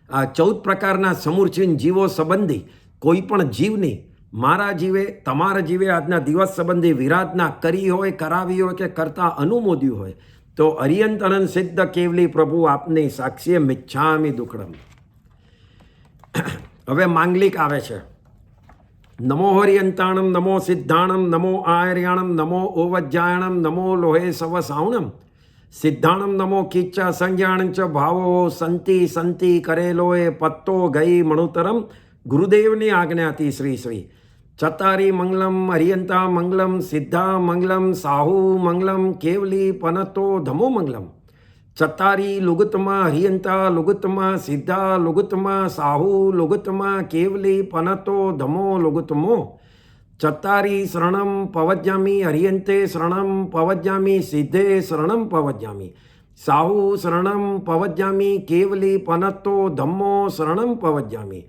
આ 14 પ્રકારના સમૂર્છિન જીવો સંબંધી કોઈ પણ જીવની મારા જીવે તમારા જીવે આજના દિવસ સંબંધી વિરાધના કરી હોય, કરાવી હોય કે કરતા અનુમોદ્યું હોય તો અરિયંત અનંત સિદ્ધ કેવલી પ્રભુ આપની સાક્ષીએ મિચ્છામિ દુક્કડમ. હવે માંગલિક આવે છે. નમો હરિયંતાણમ, નમો સિદ્ધાણમ, નમો આયર્યાણમ, નમો ઓવજ્જાયણમ, નમો લોહે સવ સાવણમ, સિદ્ધાણમ નમો કિચ્ચા સંજ્ઞાણ ચ ભાવો સંતિ સંતિ કરેલોએ પત્તો ગઈ મણુતરમ ગુરુદેવની આજ્ઞાથી શ્રી શ્રી ચતારી મંગલમ હરિયંતા મંગલમ સિદ્ધા મંગલમ સાહુ મંગલમ કેવલી પનતો ધમો મંગલમ. ચતારી લુગતમાં હરિયંતા લુગતમાં સિદ્ધા લુગતમાં સાહુ લુગતમાં કેવલી પનતો ધમો લુગતમો. ચતારી શરણમ પવજ્જામી હરિયંતે શરણમ પવજ્જામી સિદ્ધે શરણમ પવજ્જામી સાહુ શરણમ પવજ્જામી કેવલી પનતો ધમ્મો શરણમ પવજ્જામી.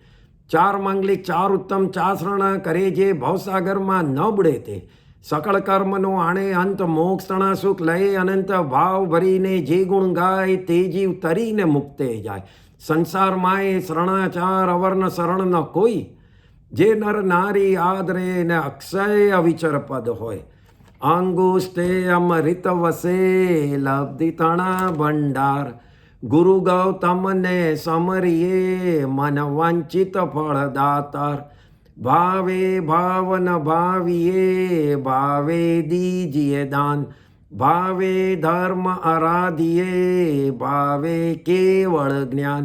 4 માંગલિક 4 ઉત્તમ 4 શરણ કરે જે ભવસાગરમાં ન બુડે તે સકળ કર્મનો આણે અંત મોક્ષણા સુખ લયે અનંત ભાવ ભરીને જે ગુણ ગાય તે જીવ તરીને મુક્તે જાય. સંસારમાંય શરણાચાર અવર્ણ શરણ ન કોઈ જે નર નારી આદરે ને અક્ષય અવિચર પદ હોય. અંગુષ્ઠે અમૃત વસે લબ્ધિ તણા ભંડાર ગુરુ ગૌતમને સમરીએ મન વાંચિત ફળદાતાર. ભાવે ભાવન ભાવીએ ભાવે દીજીએ દાન ભાવે ધર્મ આરાધીએ ભાવે કેવળ જ્ઞાન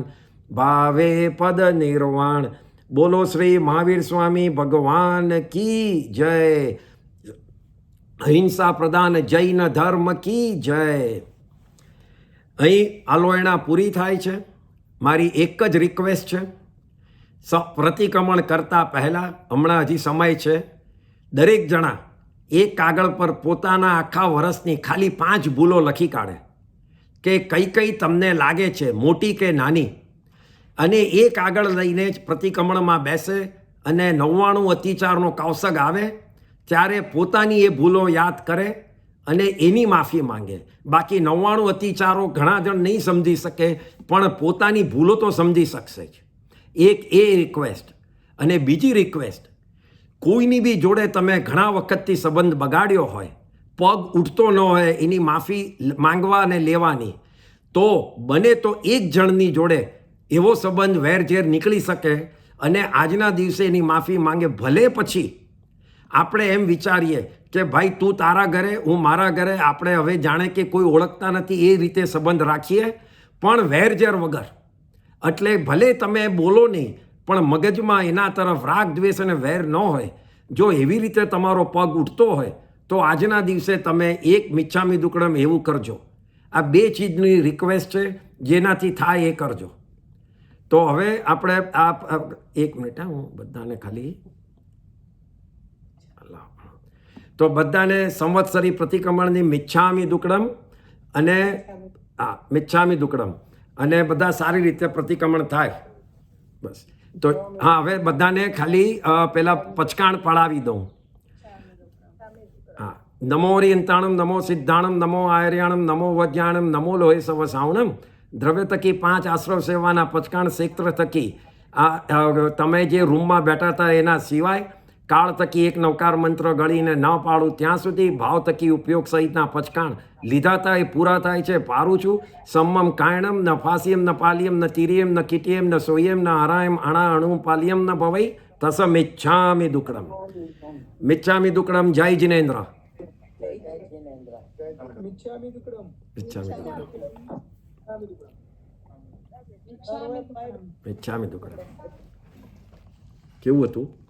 ભાવે પદ નિર્વાણ. બોલો શ્રી મહાવીર સ્વામી ભગવાન કી જય. અહિંસા પ્રધાન જૈન ધર્મ કી જય. અહીં આલોયણા પૂરી થાય છે. મારી એક જ રિક્વેસ્ટ છે, પ્રતિક્રમણ કરતાં પહેલાં હમણાં હજી સમય છે, દરેક જણા એક કાગળ પર પોતાના આખા વર્ષની ખાલી 5 ભૂલો લખી કાઢે કે કઈ કઈ તમને લાગે છે મોટી કે નાની, અને એ કાગળ લઈને જ પ્રતિક્રમણમાં બેસે અને 99 અતિચારનો કૌશગ આવે ત્યારે પોતાની એ ભૂલો યાદ કરે અને એની માફી માંગે. બાકી 99 અતિચારો ઘણા જણ નહીં સમજી શકે, પણ પોતાની ભૂલો તો સમજી શકશે જ. એક એ રિક્વેસ્ટ. અને બીજી રિક્વેસ્ટ, કોઈની બી જોડે તમે ઘણા વખતથી સંબંધ બગાડ્યો હોય, પગ ઉઠતો ન હોય, એની માફી માંગવા અને લેવાની, તો બને તો એક જણની જોડે એવો સંબંધ વેરઝેર નીકળી શકે અને આજના દિવસે એની માફી માંગે. ભલે પછી આપણે એમ વિચારીએ કે ભાઈ તું તારા ઘરે, હું મારા ઘરે, આપણે હવે જાણે કે કોઈ ઓળખતા નથી એ રીતે સંબંધ રાખીએ, પણ વેરઝેર વગર. એટલે ભલે તમે બોલો નહીં, પણ મગજમાં એના તરફ રાગ, દ્વેષ અને વેર ન હોય. જો એવી રીતે તમારો પગ ઉઠતો હોય તો આજના દિવસે તમે એક મિચ્છામી દુક્કડમ એવું કરજો. આ બે ચીજની રિક્વેસ્ટ છે, જેનાથી થાય એ કરજો. તો હવે આપણે આ એક મિનિટ, હું બધાને ખાલી તો બધાને સંવત્સરી પ્રતિક્રમણની મિચ્છામી દુક્કડમ અને મિચ્છામી દુક્કડમ, અને બધા સારી રીતે પ્રતિક્રમણ થાય. બસ. તો હા, હવે બધાને ખાલી પેલા પચકાણ પડાવી દઉં. હા. નમો ઓરિયંતાણમ, નમો સિદ્ધાણમ, નમો આયર્યાણમ, નમો વજ્ઞાણમ, નમો લોહે સવ સાવણમ. દ્રવ્ય થકી 5 આશ્રવ સેવાના પચકાણ ક્ષેત્ર થકી આ તમે જે રૂમમાં બેઠા હતા એના સિવાય, કાળ થકી એક નવકાર મંત્ર ગળીને ન પાડું ત્યાં સુધી ભાવ થકી ઉપયોગ સહિતના પચકાણ લીધા હતા એ પૂરા થાય છે. પારું છું. સમ્મમ કાયણમ ન ફાસિયમ ન પાલિયમ ન તિરિયમ ન કિટિયમ ન સોયમ ન હરાયમ અણા અણુ પાલિયમ ન ભવઈ તસ મિચ્છામી દુક્કડમ. મિચ્છામી દુક્કડમ. જય જિનેન્દ્ર. મિચ્છામી દુક્કડમ. કેવું હતું?